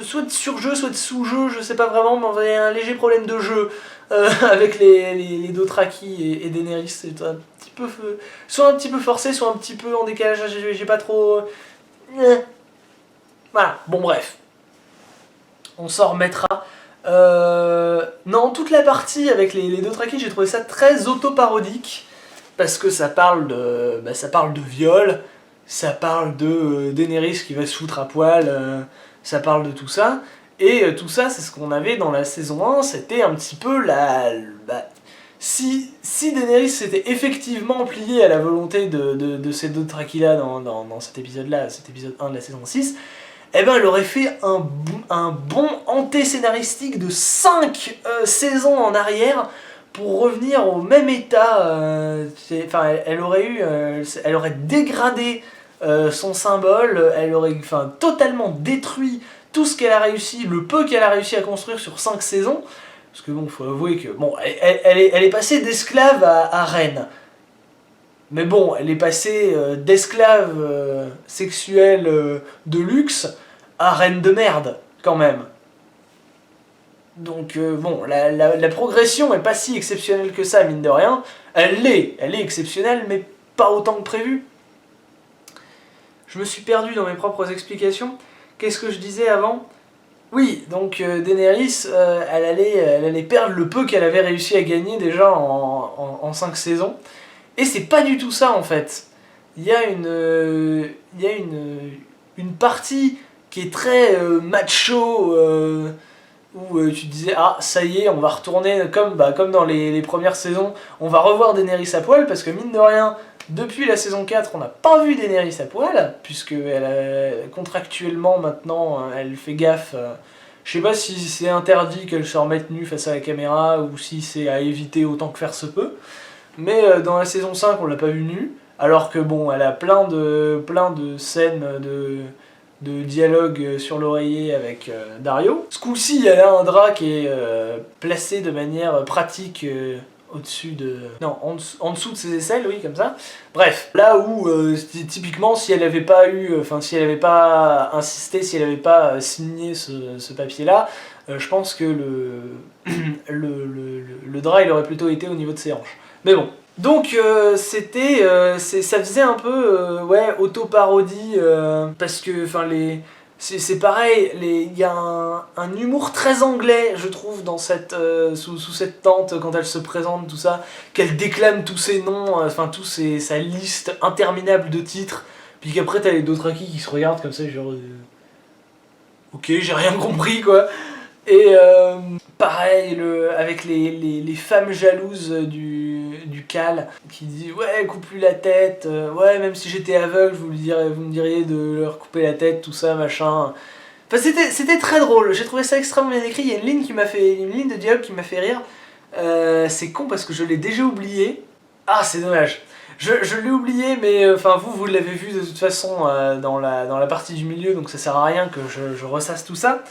A: soit de surjeu, soit de sous-jeu, je sais pas vraiment, mais on avait un léger problème de jeu avec les Dothraki et Daenerys. C'est un petit peu, soit un petit peu forcé, soit un petit peu en décalage, j'ai pas trop... Voilà, bon bref. On s'en remettra. Non, toute la partie avec les Dothraki, j'ai trouvé ça très autoparodique parce que ça parle de viol, ça parle de Daenerys qui va se foutre à poil, ça parle de tout ça, et tout ça c'est ce qu'on avait dans la saison 1, c'était un petit peu si Daenerys s'était effectivement pliée à la volonté de ces Dothraki là dans cet épisode 1 de la saison 6, eh ben elle aurait fait un bon anté-scénaristique de 5 saisons en arrière pour revenir au même état. Elle aurait dégradé son symbole, elle aurait totalement détruit tout ce qu'elle a réussi, le peu qu'elle a réussi à construire sur 5 saisons. Parce que bon, faut avouer que bon, elle est passée d'esclave à reine. Mais bon, elle est passée d'esclave sexuelle de luxe à reine de merde, quand même. Donc bon, la progression est pas si exceptionnelle que ça, mine de rien. Elle est exceptionnelle, mais pas autant que prévu. Je me suis perdu dans mes propres explications. Qu'est-ce que je disais avant ? Oui, donc Daenerys, elle allait perdre le peu qu'elle avait réussi à gagner déjà en 5 saisons. Et c'est pas du tout ça en fait. Il y a une partie qui est très macho, où tu te disais ah ça y est, on va retourner comme dans les premières saisons, on va revoir Daenerys à poil, parce que mine de rien, depuis la saison 4, on n'a pas vu Daenerys à poil, puisque contractuellement maintenant, elle fait gaffe. Je sais pas si c'est interdit qu'elle se remette nue face à la caméra, ou si c'est à éviter autant que faire se peut. Mais dans la saison 5, on l'a pas vue nue, alors que bon, elle a plein de scènes de dialogue sur l'oreiller avec Dario. Ce coup-ci, elle a un drap qui est placé de manière pratique au-dessus de... Non, en dessous de ses aisselles, oui, comme ça. Bref, là où, typiquement, si elle avait pas si elle avait pas insisté, si elle avait pas signé ce papier-là, je pense que le drap, il aurait plutôt été au niveau de ses hanches. Mais bon. Donc ça faisait un peu auto-parodie, parce que c'est pareil, il y a un humour très anglais, je trouve, dans sous cette tente, quand elle se présente, tout ça, qu'elle déclame tous ses noms, sa liste interminable de titres, puis qu'après t'as les Dothraki qui se regardent comme ça, genre... Ok, j'ai rien compris, quoi. Et pareil, avec les femmes jalouses du Khal, qui dit ouais, coupe-lui la tête, ouais, même si j'étais aveugle, vous me diriez de leur couper la tête, tout ça, machin. Enfin, c'était très drôle, j'ai trouvé ça extrêmement bien écrit. Il y a une ligne de dialogue qui m'a fait rire. C'est con parce que je l'ai déjà oublié. Ah, c'est dommage. Je l'ai oublié, mais vous l'avez vu de toute façon dans la partie du milieu, donc ça sert à rien que je ressasse tout ça.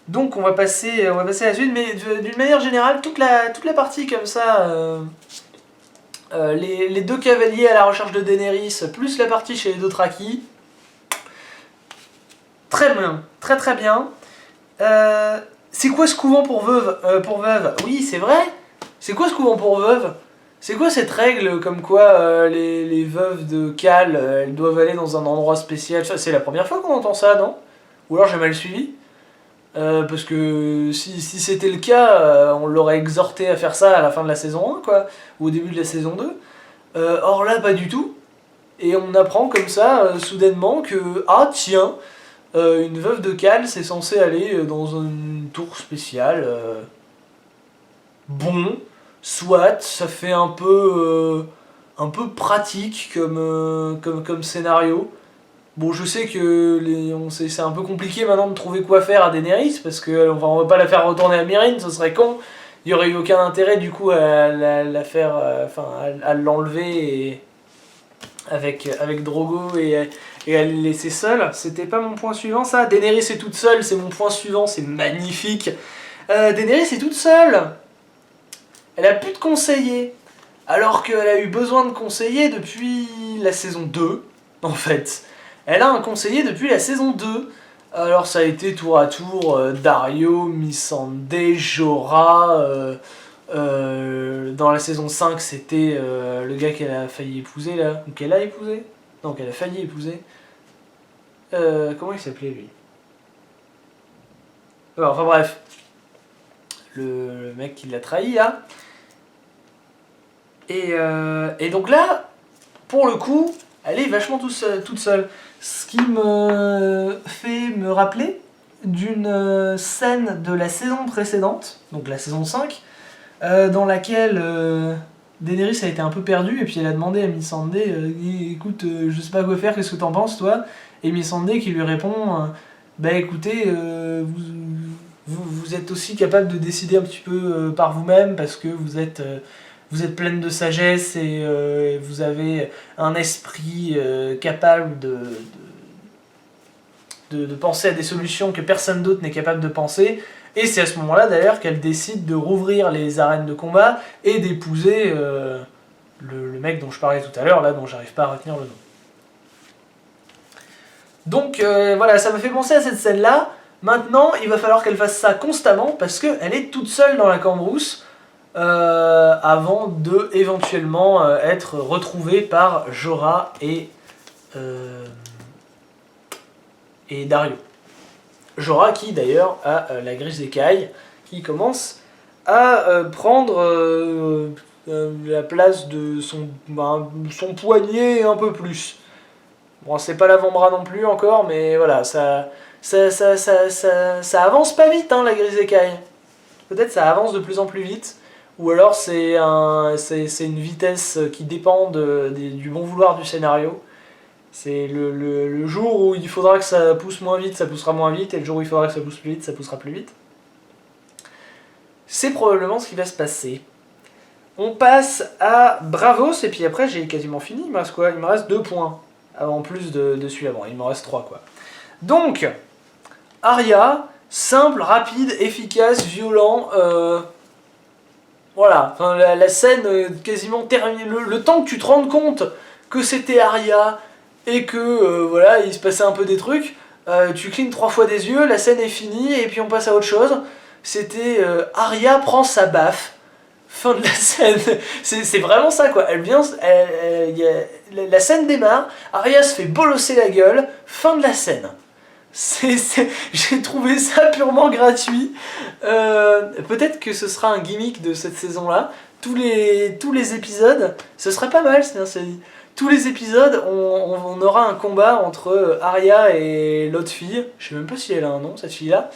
A: Donc on va passer à la suite, mais d'une manière générale, toute la partie comme ça, Les deux cavaliers à la recherche de Daenerys, plus la partie chez les Dothraki. Très bien, très très bien. C'est quoi ce couvent pour veuve, Oui, c'est vrai. C'est quoi ce couvent pour veuve? C'est quoi cette règle comme quoi les veuves de Khal, elles doivent aller dans un endroit spécial? C'est la première fois qu'on entend ça, non? Ou alors j'ai mal suivi? Parce que si c'était le cas, on l'aurait exhorté à faire ça à la fin de la saison 1, quoi, ou au début de la saison 2. Or là, pas du tout. Et on apprend comme ça, soudainement, que, ah tiens, une veuve de Khal, c'est censé aller dans une tour spéciale. Bon, soit, ça fait un peu pratique comme scénario. Bon, je sais que c'est un peu compliqué maintenant de trouver quoi faire à Daenerys, parce que on va pas la faire retourner à Myrine, ce serait con. Il y aurait eu aucun intérêt du coup à la faire, à l'enlever avec Drogo et à le laisser seul. C'était pas mon point suivant ça. Daenerys est toute seule, c'est mon point suivant, c'est magnifique. Daenerys est toute seule. Elle a plus de conseillers. Alors qu'elle a eu besoin de conseillers depuis la saison 2, en fait. Elle a un conseiller depuis la saison 2. Alors ça a été tour à tour Dario, Missandei, Jorah. Dans la saison 5, c'était le gars qu'elle a failli épouser là. Ou qu'elle a épousé. Non, qu'elle a failli épouser. Comment il s'appelait lui? Enfin bref. Le mec qui l'a trahi là. Et donc là, pour le coup, elle est vachement toute seule. Ce qui me fait me rappeler d'une scène de la saison précédente, donc la saison 5, dans laquelle Daenerys a été un peu perdue et puis elle a demandé à Missandei écoute, je sais pas quoi faire, qu'est-ce que t'en penses toi? Et Missandei qui lui répond bah écoutez, vous êtes aussi capable de décider un petit peu par vous-même parce que vous êtes pleine de sagesse et vous avez un esprit capable de penser à des solutions que personne d'autre n'est capable de penser. Et c'est à ce moment-là d'ailleurs qu'elle décide de rouvrir les arènes de combat et d'épouser le mec dont je parlais tout à l'heure, là dont j'arrive pas à retenir le nom. Donc voilà, ça me fait penser à cette scène-là. Maintenant, il va falloir qu'elle fasse ça constamment parce qu'elle est toute seule dans la cambrousse. Avant de éventuellement être retrouvée par Jorah et Dario. Jorah qui d'ailleurs a la Grise d'écaille qui commence à prendre la place de son poignet un peu plus. Bon, c'est pas l'avant-bras non plus encore, mais voilà, ça avance pas vite hein, la Grise d'écaille. Peut-être ça avance de plus en plus vite. Ou alors c'est une vitesse qui dépend du bon vouloir du scénario. C'est le jour où il faudra que ça pousse moins vite, ça poussera moins vite, et le jour où il faudra que ça pousse plus vite, ça poussera plus vite. C'est probablement ce qui va se passer. On passe à Bravos, et puis après j'ai quasiment fini, il me reste quoi? Il me reste 2 points, en plus de celui avant, il m'en reste 3 quoi. Donc, Arya, simple, rapide, efficace, violent, voilà, enfin, la scène quasiment terminée. Le temps que tu te rendes compte que c'était Arya et que voilà, il se passait un peu des trucs, tu clignes 3 fois des yeux, la scène est finie et puis on passe à autre chose. C'était Arya prend sa baffe, fin de la scène. C'est vraiment ça quoi. La scène démarre, Arya se fait bolosser la gueule, fin de la scène. J'ai trouvé ça purement gratuit. Peut-être que ce sera un gimmick de cette saison-là. Tous les épisodes, ce serait pas mal, tous les épisodes, on aura un combat entre Arya et l'autre fille. Je sais même pas si elle a un nom, cette fille-là.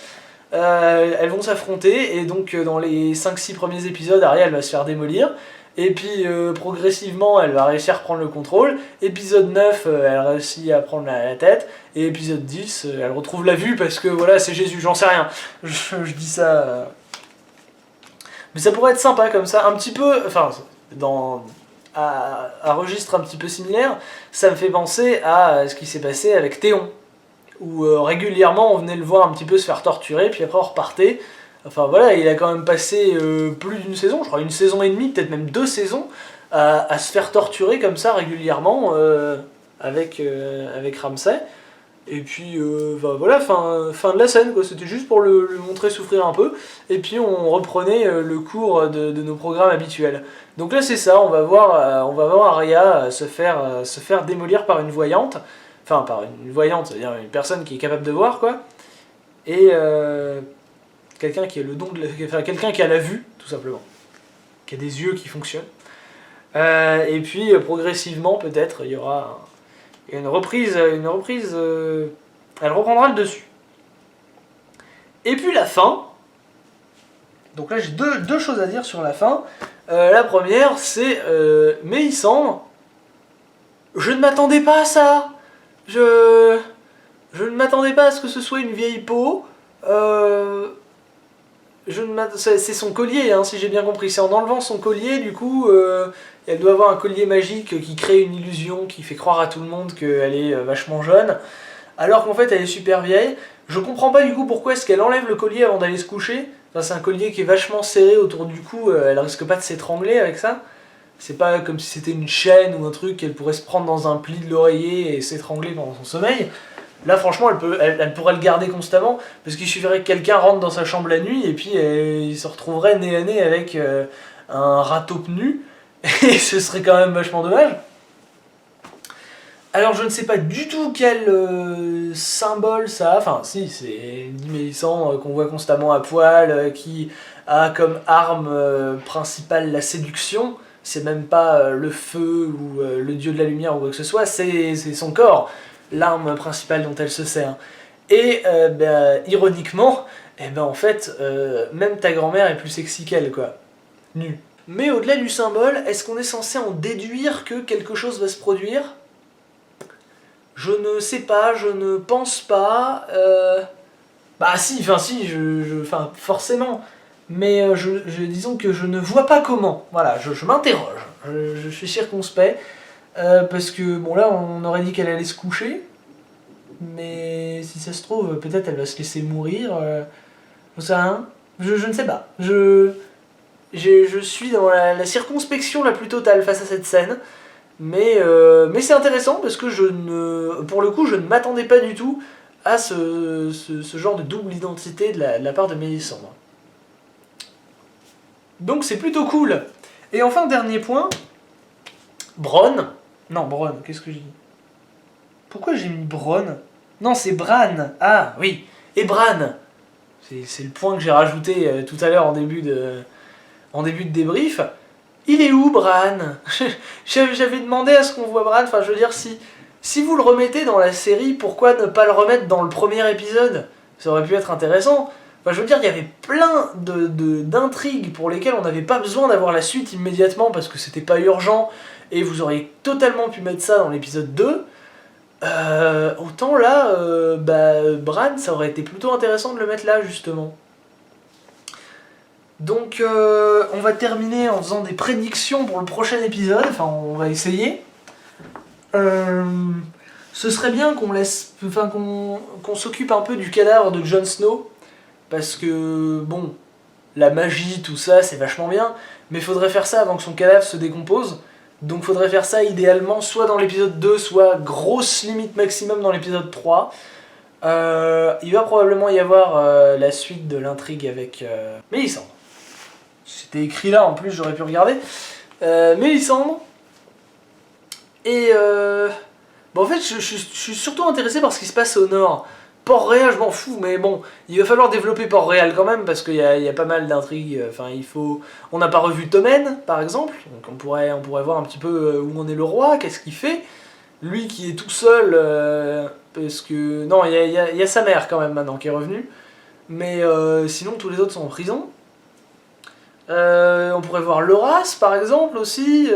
A: Elles vont s'affronter, et donc dans les 5-6 premiers épisodes, Arya elle va se faire démolir. Et puis progressivement elle va réussir à prendre le contrôle. Épisode 9 elle réussit à prendre la tête. Et épisode 10 elle retrouve la vue parce que voilà c'est Jésus, j'en sais rien. Je dis ça. Mais ça pourrait être sympa comme ça, un petit peu. Enfin, à registre un petit peu similaire, ça me fait penser à ce qui s'est passé avec Théon. Où régulièrement on venait le voir un petit peu se faire torturer, puis après on repartait. Enfin voilà, il a quand même passé plus d'une saison, je crois 1 saison et demie, peut-être même 2 saisons, à se faire torturer comme ça régulièrement avec Ramsay. Et puis voilà, fin de la scène, quoi. C'était juste pour le montrer souffrir un peu. Et puis on reprenait le cours de nos programmes habituels. Donc là c'est ça, on va voir Arya se faire démolir par une voyante. Enfin par une voyante, c'est-à-dire une personne qui est capable de voir, quoi. Et quelqu'un qui a le don quelqu'un qui a la vue, tout simplement. Qui a des yeux qui fonctionnent. Et puis progressivement peut-être il y aura une reprise, elle reprendra le dessus. Et puis la fin. Donc là j'ai deux choses à dire sur la fin. La première c'est Mélisandre. Je ne m'attendais pas à ça. Je ne m'attendais pas à ce que ce soit une vieille peau. C'est son collier, hein, si j'ai bien compris. C'est en enlevant son collier, du coup, elle doit avoir un collier magique qui crée une illusion, qui fait croire à tout le monde qu'elle est vachement jeune, alors qu'en fait elle est super vieille. Je comprends pas du coup pourquoi est-ce qu'elle enlève le collier avant d'aller se coucher. Enfin, c'est un collier qui est vachement serré autour du cou, elle risque pas de s'étrangler avec ça. C'est pas comme si c'était une chaîne ou un truc qu'elle pourrait se prendre dans un pli de l'oreiller et s'étrangler pendant son sommeil. Là, franchement, elle pourrait le garder constamment, parce qu'il suffirait que quelqu'un rentre dans sa chambre la nuit, et puis il se retrouverait nez à nez avec un râteau nu, et ce serait quand même vachement dommage. Alors, je ne sais pas du tout quel symbole ça a. Enfin, si, c'est Mélisandre qu'on voit constamment à poil, qui a comme arme principale la séduction. C'est même pas le feu ou le dieu de la lumière ou quoi que ce soit, c'est son corps, l'arme principale dont elle se sert. Et ironiquement, en fait, même ta grand-mère est plus sexy qu'elle, quoi. Nue. Mais au-delà du symbole, est-ce qu'on est censé en déduire que quelque chose va se produire ? Je ne sais pas, je ne pense pas. Bah si, forcément. Mais disons que je ne vois pas comment. Voilà, je m'interroge. Je suis circonspect. Parce que, bon là, on aurait dit qu'elle allait se coucher. Mais si ça se trouve, peut-être elle va se laisser mourir. Je sais rien. Je ne sais pas. Je suis dans la circonspection la plus totale face à cette scène. Mais c'est intéressant parce que pour le coup, je ne m'attendais pas du tout à ce genre de double identité de la part de Mélisandre. Donc c'est plutôt cool. Et enfin, dernier point, Bronn. Non, Bronn, qu'est-ce que j'ai dit ? Pourquoi j'ai mis Bronn ? Non, c'est Bran. Ah, oui. Et Bran. C'est le point que j'ai rajouté tout à l'heure en début de débrief. Il est où, Bran ? J'avais demandé à ce qu'on voit Bran. Enfin, je veux dire, si vous le remettez dans la série, pourquoi ne pas le remettre dans le premier épisode ? Ça aurait pu être intéressant. Enfin, je veux dire, il y avait plein d'intrigues pour lesquelles on n'avait pas besoin d'avoir la suite immédiatement parce que c'était pas urgent et vous auriez totalement pu mettre ça dans l'épisode 2. Autant là, Bran, ça aurait été plutôt intéressant de le mettre là, justement. Donc, on va terminer en faisant des prédictions pour le prochain épisode. Enfin, on va essayer. Ce serait bien qu'on s'occupe un peu du cadavre de Jon Snow. Parce que, bon, la magie, tout ça, c'est vachement bien. Mais faudrait faire ça avant que son cadavre se décompose. Donc faudrait faire ça idéalement soit dans l'épisode 2, soit grosse limite maximum dans l'épisode 3. Il va probablement y avoir la suite de l'intrigue avec Mélisandre. C'était écrit là, en plus j'aurais pu regarder. Mélisandre. Et en fait je suis surtout intéressé par ce qui se passe au nord. Port-Réal, je m'en fous, mais bon, il va falloir développer Port-Réal quand même, parce qu'il y a pas mal d'intrigues. Enfin, on n'a pas revu Tommen, par exemple, donc on pourrait voir un petit peu où en est le roi, qu'est-ce qu'il fait. Lui qui est tout seul, parce que... Non, il y a sa mère quand même maintenant qui est revenue, mais sinon tous les autres sont en prison. On pourrait voir Loras, par exemple, aussi...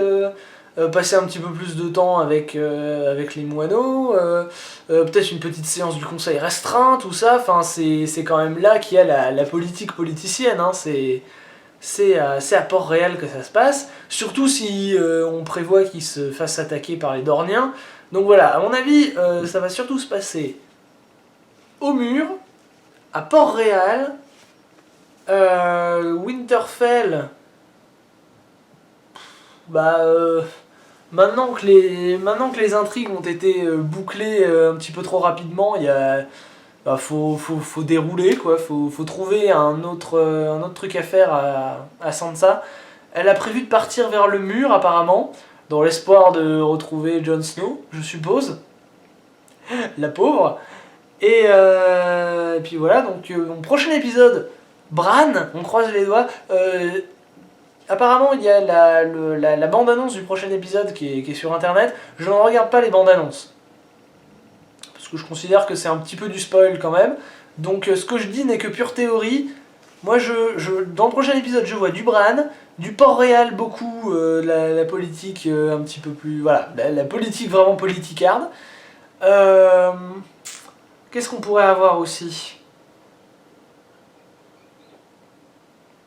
A: passer un petit peu plus de temps avec les moineaux, peut-être une petite séance du conseil restreint, tout ça, enfin c'est quand même là qu'il y a la politique politicienne, hein. C'est à Port-Réal que ça se passe, surtout si on prévoit qu'ils se fassent attaquer par les Dorniens. Donc voilà, à mon avis, ça va surtout se passer au mur, à Port-Réal, Winterfell... maintenant que les intrigues ont été bouclées un petit peu trop rapidement, faut dérouler, quoi. Faut trouver un autre truc à faire à Sansa. Elle a prévu de partir vers le mur, apparemment, dans l'espoir de retrouver Jon Snow, je suppose. La pauvre. Et puis voilà, donc mon prochain épisode, Bran, on croise les doigts. Apparemment, il y a la bande-annonce du prochain épisode qui est sur internet. Je ne regarde pas les bandes-annonces. Parce que je considère que c'est un petit peu du spoil quand même. Donc ce que je dis n'est que pure théorie. Moi, dans le prochain épisode, je vois du Bran, du Port-Réal beaucoup, la politique un petit peu plus... Voilà, la politique vraiment politicarde. Qu'est-ce qu'on pourrait avoir aussi?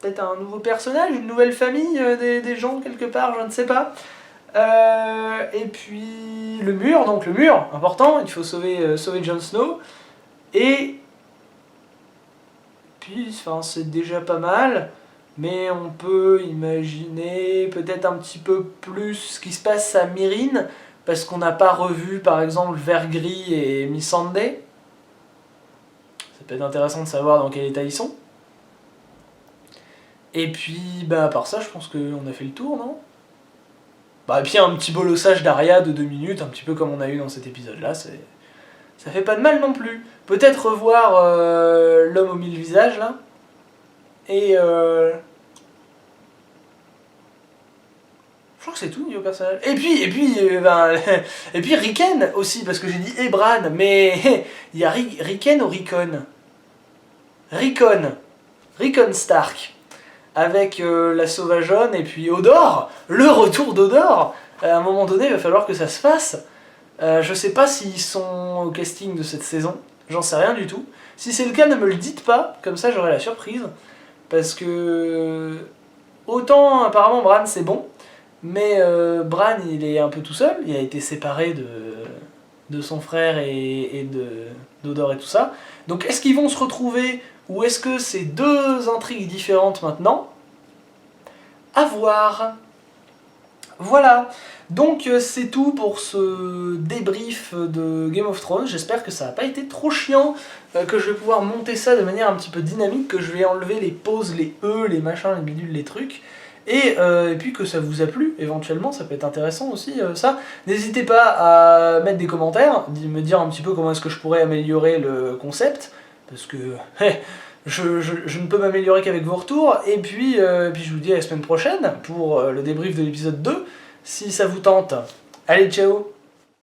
A: Peut-être un nouveau personnage, une nouvelle famille, des gens quelque part, je ne sais pas. Et puis le mur, important, il faut sauver Jon Snow. Et puis, enfin, c'est déjà pas mal, mais on peut imaginer peut-être un petit peu plus ce qui se passe à Myrine, parce qu'on n'a pas revu par exemple Vert-Gris et Missandei. Ça peut être intéressant de savoir dans quel état ils sont. Et puis, à part ça, je pense qu'on a fait le tour, non? Et puis un petit bolossage d'Arya de 2 minutes, un petit peu comme on a eu dans cet épisode-là, ça fait pas de mal non plus. Peut-être revoir l'homme aux 1000 visages, là. Et je crois que c'est tout niveau personnage. Et puis Riken aussi, parce que j'ai dit Bran, mais il y a Riken ou Rickon? Rickon Stark. Avec la sauvageonne et puis Hodor, le retour d'Hodor. À un moment donné, il va falloir que ça se fasse. Je sais pas s'ils sont au casting de cette saison, j'en sais rien du tout. Si c'est le cas, ne me le dites pas, comme ça j'aurai la surprise. Parce que... Autant apparemment Bran c'est bon, mais Bran il est un peu tout seul, il a été séparé de son frère et d'Hodor et tout ça. Donc est-ce qu'ils vont se retrouver, ou est-ce que c'est 2 intrigues différentes maintenant? À voir. Voilà, donc c'est tout pour ce débrief de Game of Thrones. J'espère que ça n'a pas été trop chiant, que je vais pouvoir monter ça de manière un petit peu dynamique, que je vais enlever les pauses, les les machins, les bidules, les trucs. Et puis que ça vous a plu, éventuellement, ça peut être intéressant aussi, ça. N'hésitez pas à mettre des commentaires, me dire un petit peu comment est-ce que je pourrais améliorer le concept, parce que je ne peux m'améliorer qu'avec vos retours, et puis je vous dis à la semaine prochaine pour le débrief de l'épisode 2, si ça vous tente. Allez, ciao!